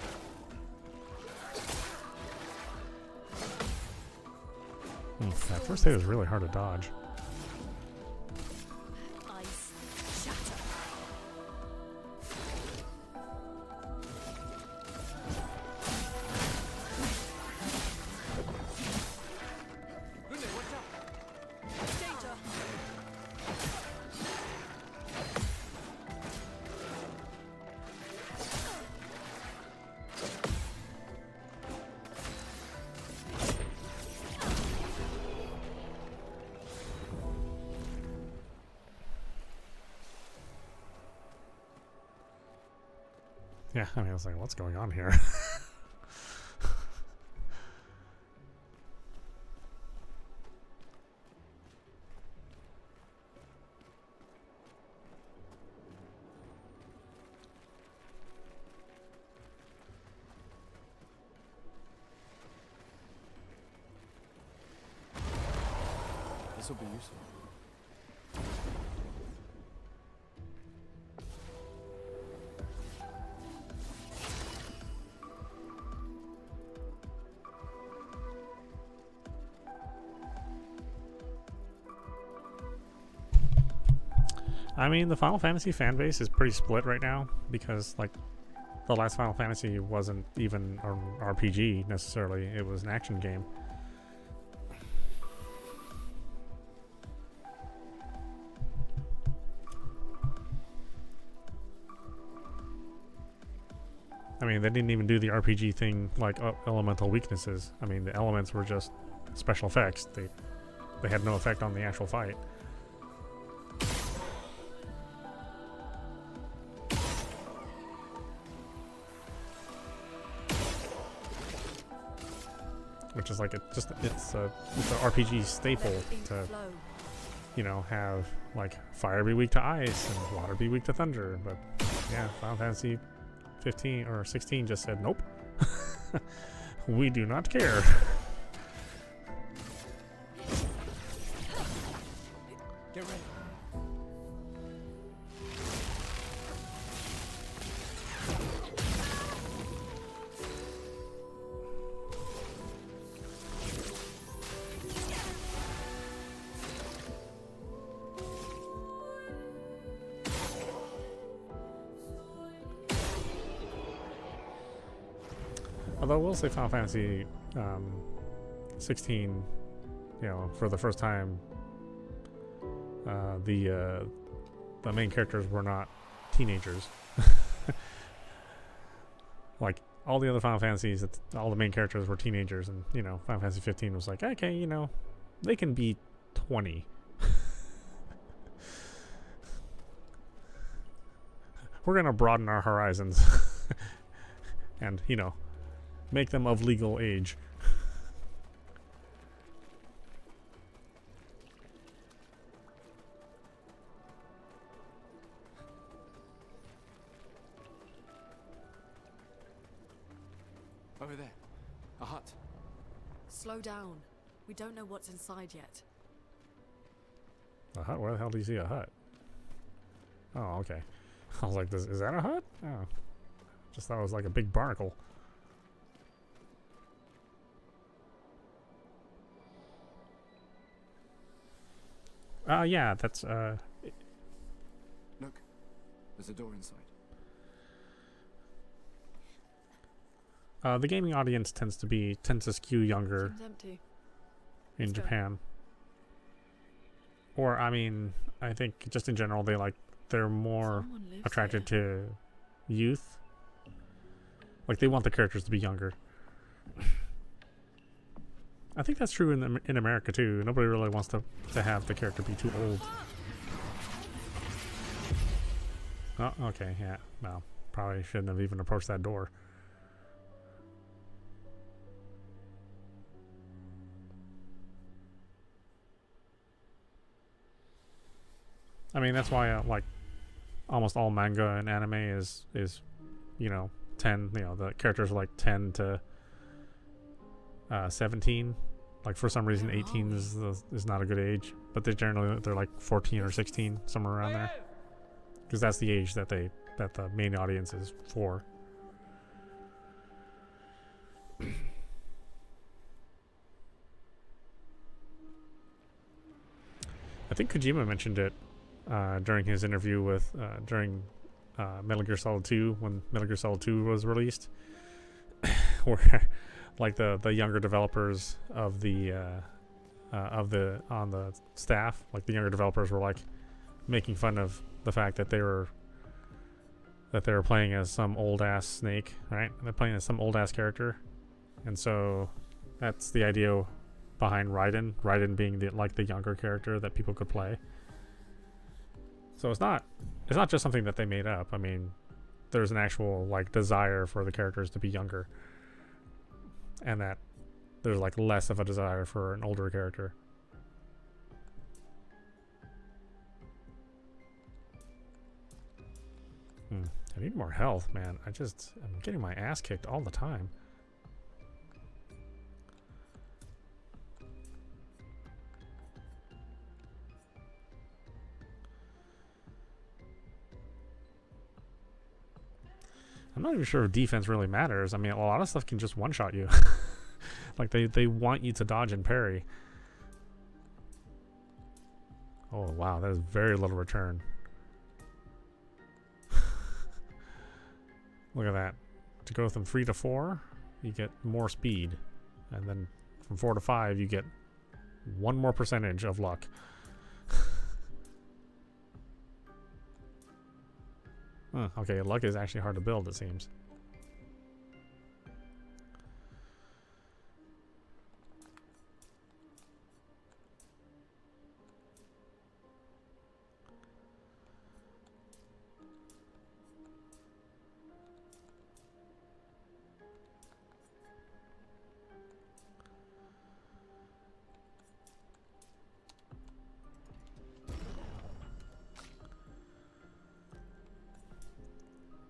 That first hit was really hard to dodge. Ice. Shatter. Rune, watch out! Danger. Yeah, I mean, I was like, what's going on here? This will be useful. I mean, the Final Fantasy fan base is pretty split right now because, like, the last Final Fantasy wasn't even an RPG necessarily, it was an action game. I mean, they didn't even do the RPG thing like elemental weaknesses. I mean, the elements were just special effects. They had no effect on the actual fight. Which is like it's a RPG staple to, you know, have like fire be weak to ice and water be weak to thunder. But yeah, Final Fantasy 15 or 16 just said nope. We do not care. Get ready. Although we'll say Final Fantasy 16, you know, for the first time, the main characters were not teenagers. Like all the other Final Fantasies, all the main characters were teenagers, and you know, Final Fantasy 15 was like, okay, you know, they can be 20. We're gonna broaden our horizons, and you know, make them of legal age. Over there. A hut. Slow down. We don't know what's inside yet. A hut? Where the hell do you see a hut? Oh, okay. I was like, is that a hut? Oh. Just thought it was like a big barnacle. Yeah, that's, Look. There's a door inside. the gaming audience tends to skew younger Seems empty. in Let's go. Japan. Or, I mean, I think just in general, they're more Someone lives attracted here. to youth. Like, they want the characters to be younger. I think that's true in America too. Nobody really wants to have the character be too old. Oh, okay, yeah. Well, probably shouldn't have even approached that door. I mean, that's why like almost all manga and anime is you know 10. You know, the characters are like 10 to 17. Like for some reason 18 is not a good age, but they're like 14 or 16, somewhere around there, because that's the age that the main audience is for. I think Kojima mentioned it during his interview with during Metal Gear Solid 2, when Metal Gear Solid 2 was released, where like the younger developers of the on the staff, like the younger developers were like making fun of the fact that they were playing as some old ass Snake, right? They're playing as some old ass character, and so that's the idea behind Raiden. Raiden being the younger character that people could play. So it's not just something that they made up. I mean, there's an actual like desire for the characters to be younger, and that there's like less of a desire for an older character. I need more health, man. I'm getting my ass kicked all the time. I'm not even sure if defense really matters. I mean, a lot of stuff can just one-shot you. Like, they want you to dodge and parry. Oh, wow. That is very little return. Look at that. To go from 3 to 4, you get more speed. And then from 4 to 5, you get 1 more percentage of luck. Okay, luck is actually hard to build, it seems.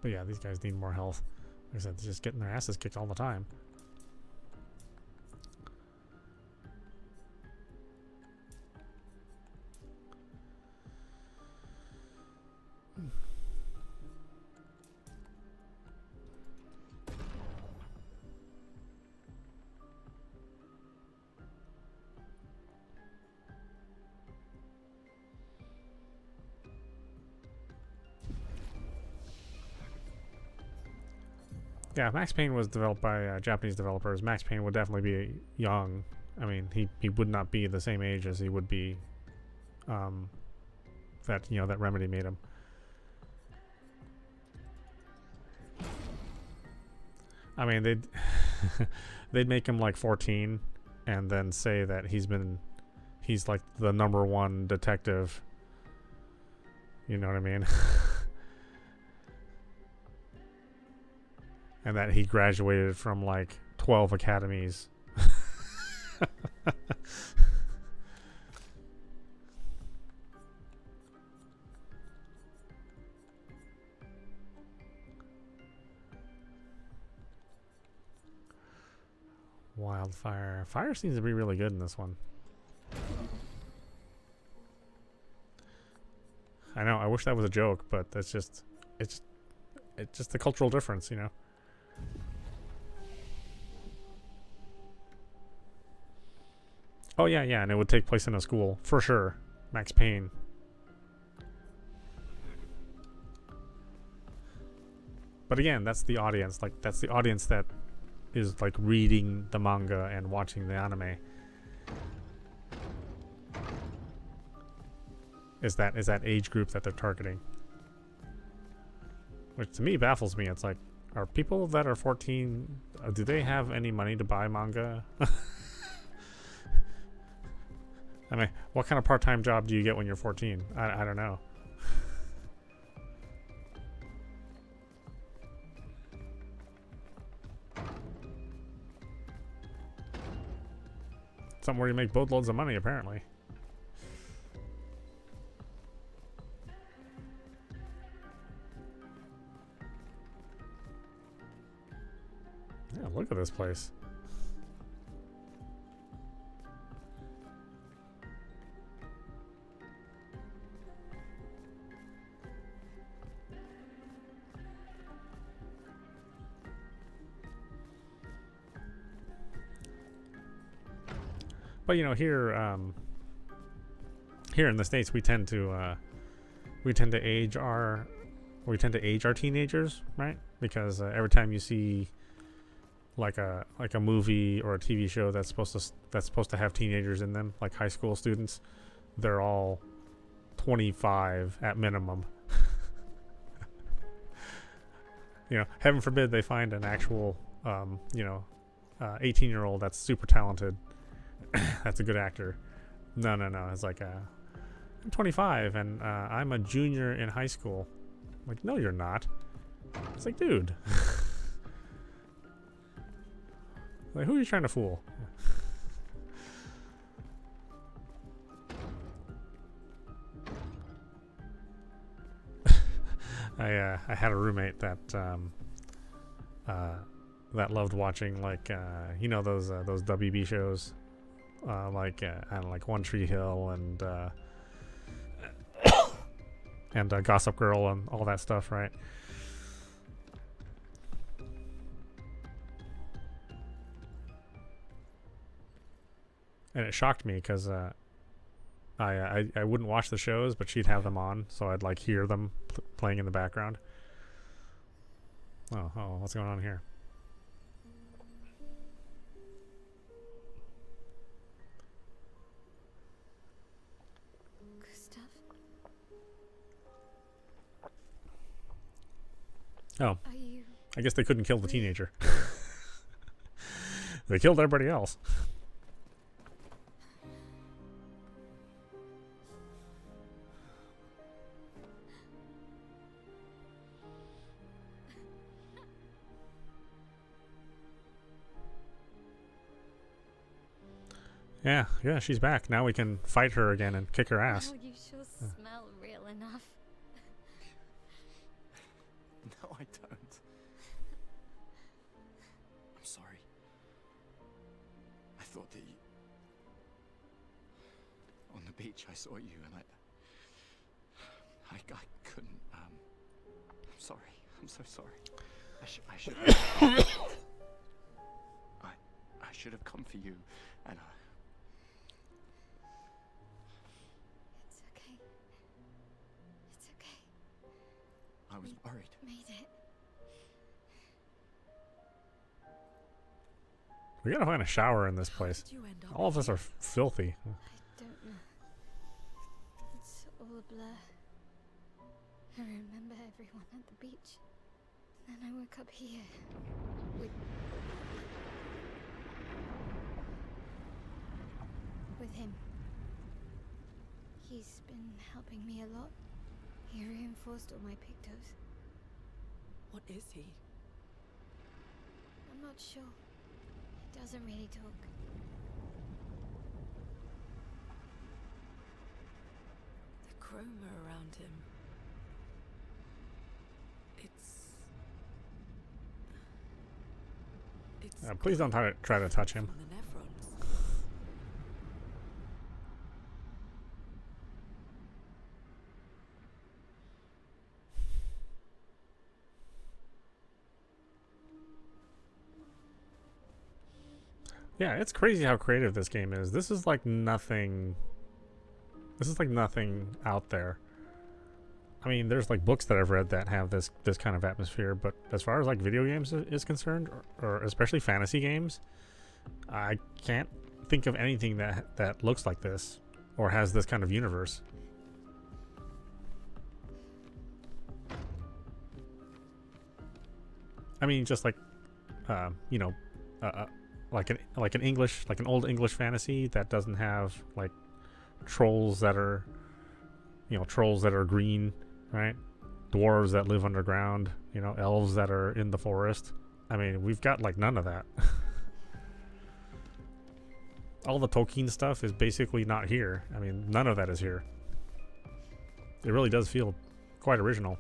But yeah, these guys need more health. Like I said, they're just getting their asses kicked all the time. Yeah, Max Payne was developed by Japanese developers. Max Payne would definitely be young. I mean, he would not be the same age as he would be that, you know, that Remedy made him. I mean, they'd make him like 14 and then say that he's like the #1 detective. You know what I mean? And that he graduated from like 12 academies. Wildfire. Fire seems to be really good in this one. I know, I wish that was a joke, but that's just it's just the cultural difference, you know. Oh yeah, yeah, and it would take place in a school for sure. Max Payne. But again, that's the audience. Like that's the audience that is like reading the manga and watching the anime. Is that age group that they're targeting? Which to me baffles me. It's like, are people that are 14, do they have any money to buy manga? I mean, what kind of part-time job do you get when you're 14? I don't know. Something where you make boatloads of money, apparently. Yeah, look at this place. But you know, here in the States, we tend to age our teenagers, right? Because every time you see like a movie or a TV show that's supposed to have teenagers in them, like high school students, they're all 25 at minimum. You know, heaven forbid they find an actual 18-year-old that's super talented. That's a good actor. No. It's like, I'm 25 and I'm a junior in high school. I'm like, no, you're not. It's like, dude. Like, who are you trying to fool? I had a roommate that that loved watching like you know those WB shows. Like I don't know, like One Tree Hill and Gossip Girl and all that stuff, right? And it shocked me because I wouldn't watch the shows, but she'd have them on, so I'd like hear them playing in the background. Oh, what's going on here? Oh, I guess they couldn't kill the teenager. They killed everybody else. Yeah, she's back. Now we can fight her again and kick her ass. Wow, you sure smell real enough. No, I don't. I'm sorry. I thought that you... On the beach, I saw you and I couldn't, I'm sorry. I'm so sorry. I should I should have come for you, and It's okay. It's okay. I was worried. Made it. We gotta find a shower in this place. Did you end up All of us are filthy. I don't know. It's all a blur. I remember everyone at the beach. Then I woke up here. With him. He's been helping me a lot. He reinforced all my pictos. What is he? I'm not sure. He doesn't really talk. The chroma around him. It's Please don't try to touch him. from the nephrons. Yeah, it's crazy how creative this game is. This is like nothing. This is like nothing out there. I mean, there's like books that I've read that have this kind of atmosphere, but as far as like video games is concerned, or especially fantasy games, I can't think of anything that looks like this or has this kind of universe. I mean, just like, you know, like an old English fantasy that doesn't have like trolls that are, you know, trolls that are green, right? Dwarves that live underground, you know, elves that are in the forest. I mean, we've got like none of that. All the Tolkien stuff is basically not here. I mean, none of that is here. It really does feel quite original.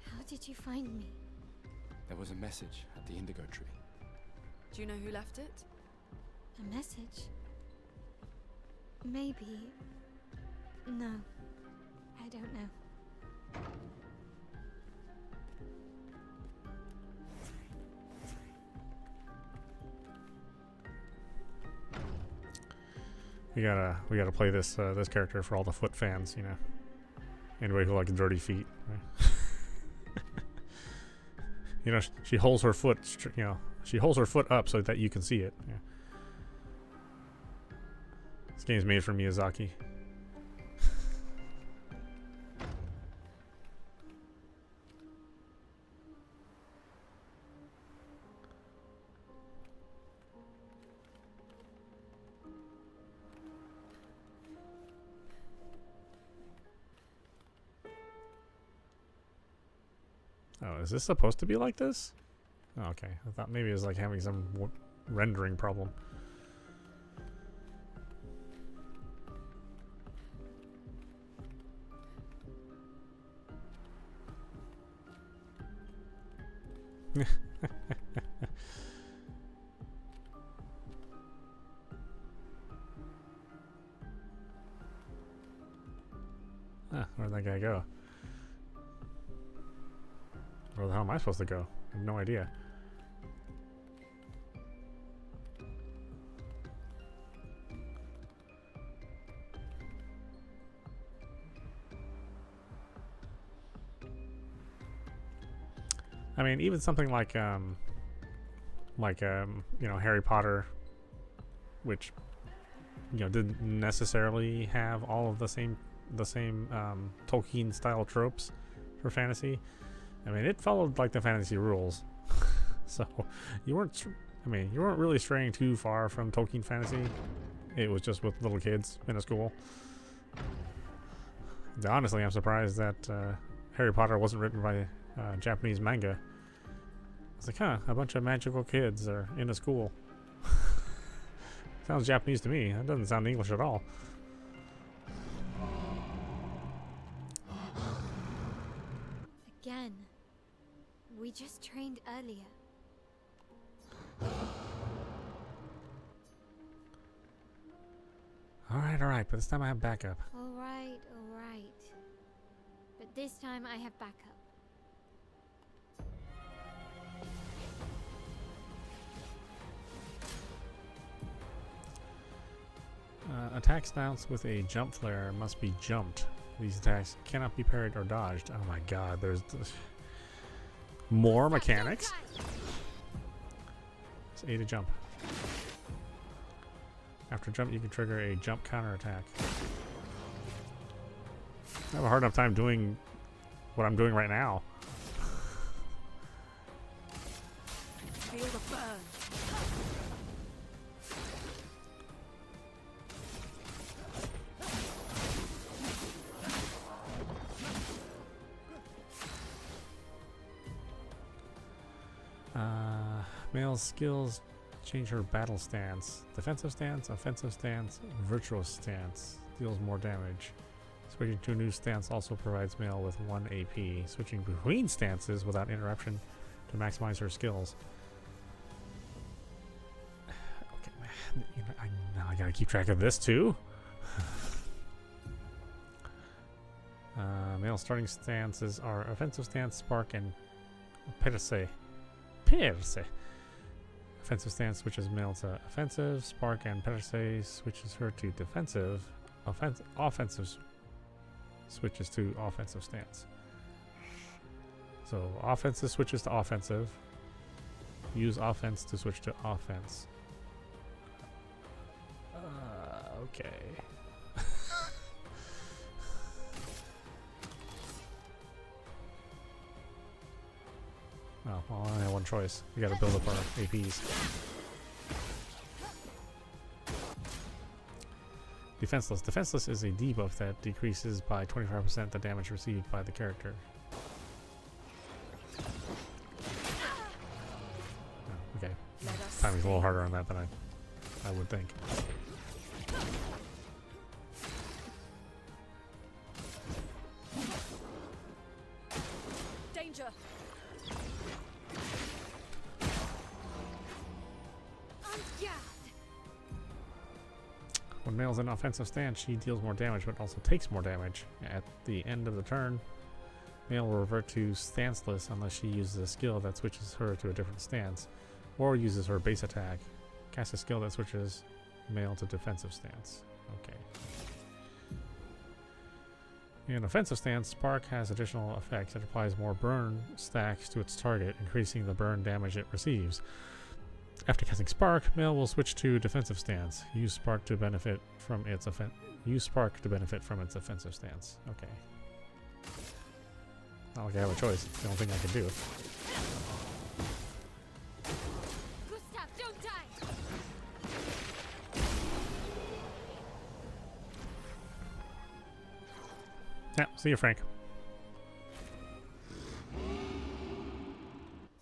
How did you find me? There was a message at the indigo tree. Do you know who left it? A message? Maybe. No. I don't know. We gotta play this this character for all the foot fans, you know. Anybody who likes dirty feet. Right? You know, she holds her foot, you know, she holds her foot up so that you can see it. Yeah. This game's made for Miyazaki. Oh, is this supposed to be like this? Oh, okay. I thought maybe it was like having some rendering problem. Where'd that guy go? Where the hell am I supposed to go? I have no idea. I mean, even something like you know, Harry Potter, which, you know, didn't necessarily have all of the same Tolkien style tropes for fantasy. I mean, it followed like the fantasy rules, so you weren't really straying too far from Tolkien fantasy. It was just with little kids in a school. Honestly, I'm surprised that Harry Potter wasn't written by Japanese manga. It's like, huh, a bunch of magical kids are in a school. Sounds Japanese to me. That doesn't sound English at all. again. We just trained earlier. Alright, but this time I have backup. Alright. But this time I have backup. Attack styles with a jump flare must be jumped. These attacks cannot be parried or dodged. Oh my god, there's more mechanics? It's A to jump. After jump, you can trigger a jump counter attack. I have a hard enough time doing what I'm doing right now. Feel the burn. Male's skills change her battle stance. Defensive stance, offensive stance, virtuous stance. Deals more damage. Switching to a new stance also provides Male with 1 AP. Switching between stances without interruption to maximize her skills. Okay, you know, now I gotta keep track of this too. Male starting stances are offensive stance, spark, and Paintress. Offensive stance switches Male to offensive, spark, and Paintress switches her to defensive. Offensive switches to offensive stance. So offensive switches to offensive. Use offense to switch to offense. Okay. Oh, well, I only have one choice. We gotta build up our APs. Defenseless. Defenseless is a debuff that decreases by 25% the damage received by the character. Oh, okay. Timing's a little harder on that than I would think. Danger. When Male's in offensive stance, she deals more damage, but also takes more damage. At the end of the turn, Male will revert to stanceless unless she uses a skill that switches her to a different stance, or uses her base attack. Cast a skill that switches Male to defensive stance. Okay. In offensive stance, Spark has additional effects. It applies more burn stacks to its target, increasing the burn damage it receives. After casting Spark, Male will switch to defensive stance. Use Spark to benefit from its offensive stance. Okay. Not like I have a choice. It's the only thing I can do. Gustav, don't die! Yeah, see you, Frank.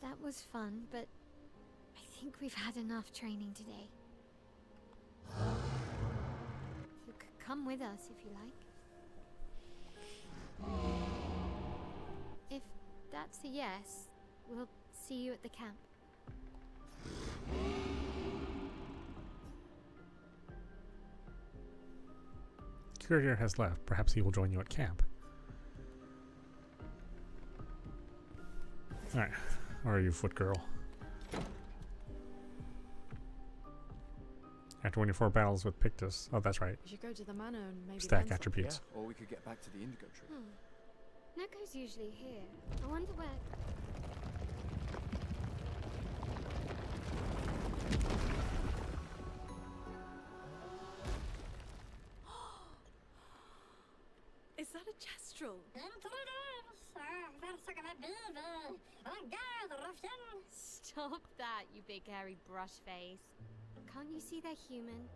That was fun, but I think we've had enough training today. You could come with us if you like. If that's a yes, we'll see you at the camp. Curator has left. Perhaps he will join you at camp. Alright. Where are you, foot girl? After winning 4 battles with Pictus. Oh, that's right. We should go to the manor and maybe Stack learn something. attributes. Yeah, or we could get back to the Indigo Tree. Neko's usually here. I wonder where... Is that a Chestrel? Stop that, you big hairy brush face. Can't you see they're human?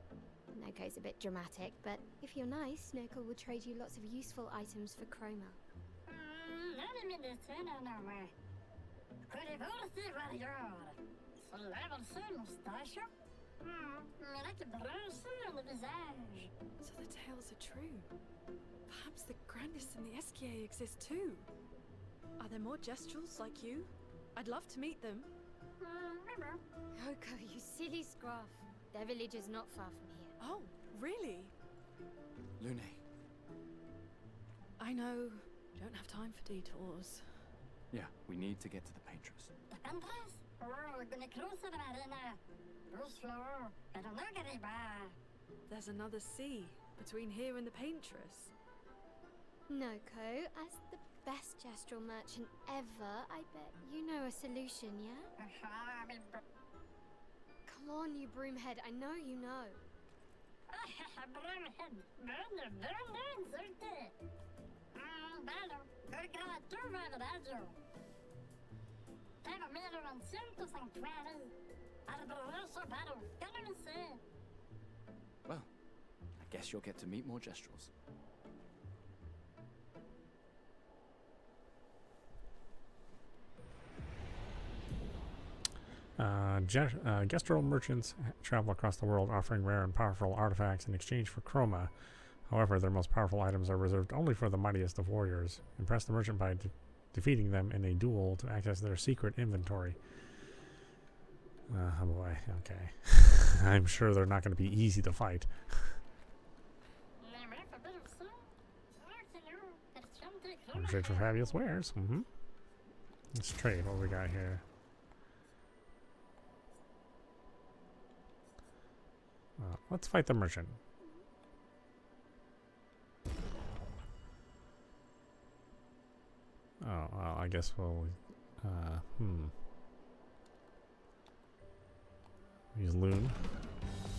Neko's a bit dramatic, but if you're nice, Neko will trade you lots of useful items for chroma. So the tales are true. Perhaps the Grandis and the Esquier exist too. Are there more Gestrels like you? I'd love to meet them. Oko, you silly scruff. Their village is not far from here. Oh, really? Lune. I know. Don't have time for detours. Yeah, we need to get to the Paintress. The Paintress? Oh, gonna cruise the marina. Go slow, pero no arriba. There's another sea between here and the Paintress. Noko, as the best gestural merchant ever, I bet you know a solution, yeah? Come on, you broomhead, I know you know. Broomhead, burn, sulte. Bello, grava tu vale radio. Pero miro en cierto santuario. Arboroso bello, can you say? Well, I guess you'll get to meet more Gestrels. Gestral merchants travel across the world offering rare and powerful artifacts in exchange for chroma. However, their most powerful items are reserved only for the mightiest of warriors. Impress the merchant by defeating them in a duel to access their secret inventory. Oh boy, okay. I'm sure they're not going to be easy to fight. Trade for fabulous wares. Let's trade. What we got here? Let's fight the merchant. Oh, well, I guess we'll... Use Loon.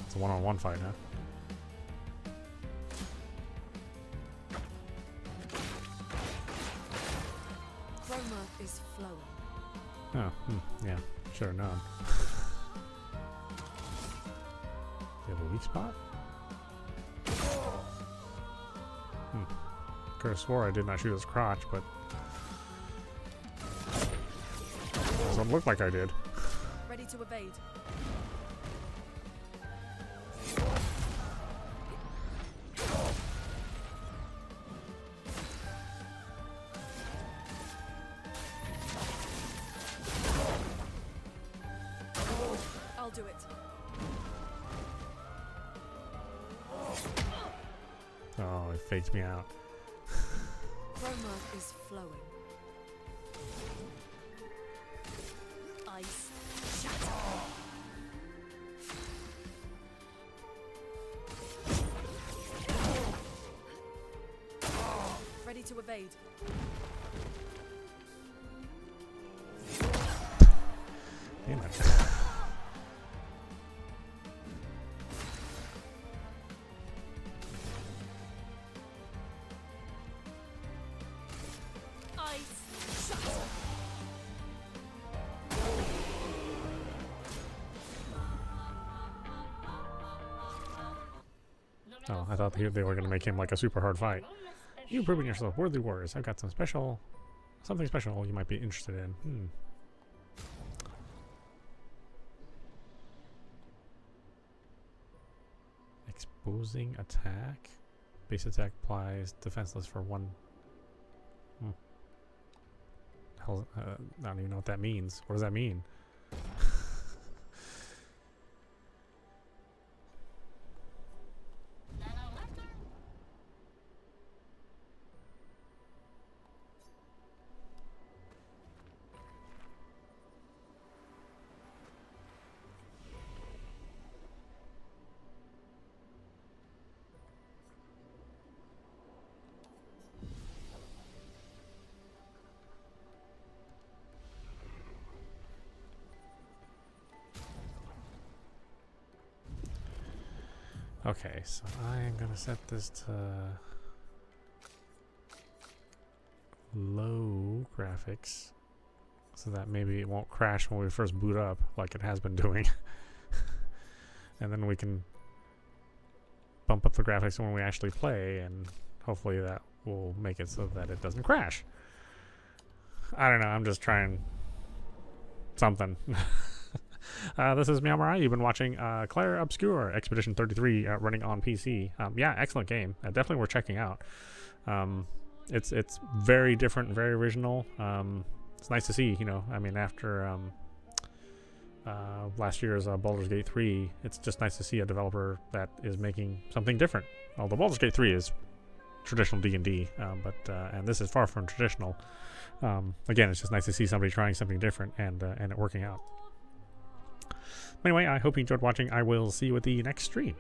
It's a one-on-one fight, huh? Chroma is flowing. Oh, yeah, sure, no. Do you have a weak spot? Could have swore I did not shoot his crotch, but doesn't look like I did. Ready to evade. I'll do it. Oh, it faked me out. Chroma is flowing. Ice shatter. Ready to evade. Damn it. Ice shatter. Oh, I thought they were going to make him like a super hard fight. You proving yourself worthy warriors. I've got something special you might be interested in. Exposing attack. Base attack applies defenseless for one. Hell, I don't even know what that means. What does that mean? Okay, so I am going to set this to low graphics so that maybe it won't crash when we first boot up like it has been doing. And then we can bump up the graphics when we actually play, and hopefully that will make it so that it doesn't crash. I don't know, I'm just trying something. This is meowmurai. You've been watching Clair Obscur Expedition 33 running on PC. Yeah, excellent game. Definitely worth checking out. it's very different, very original. It's nice to see, you know, I mean, after last year's Baldur's Gate 3, it's just nice to see a developer that is making something different. Although Baldur's Gate 3 is traditional D&D, and this is far from traditional. Again, it's just nice to see somebody trying something different and it working out. Anyway, I hope you enjoyed watching. I will see you at the next stream.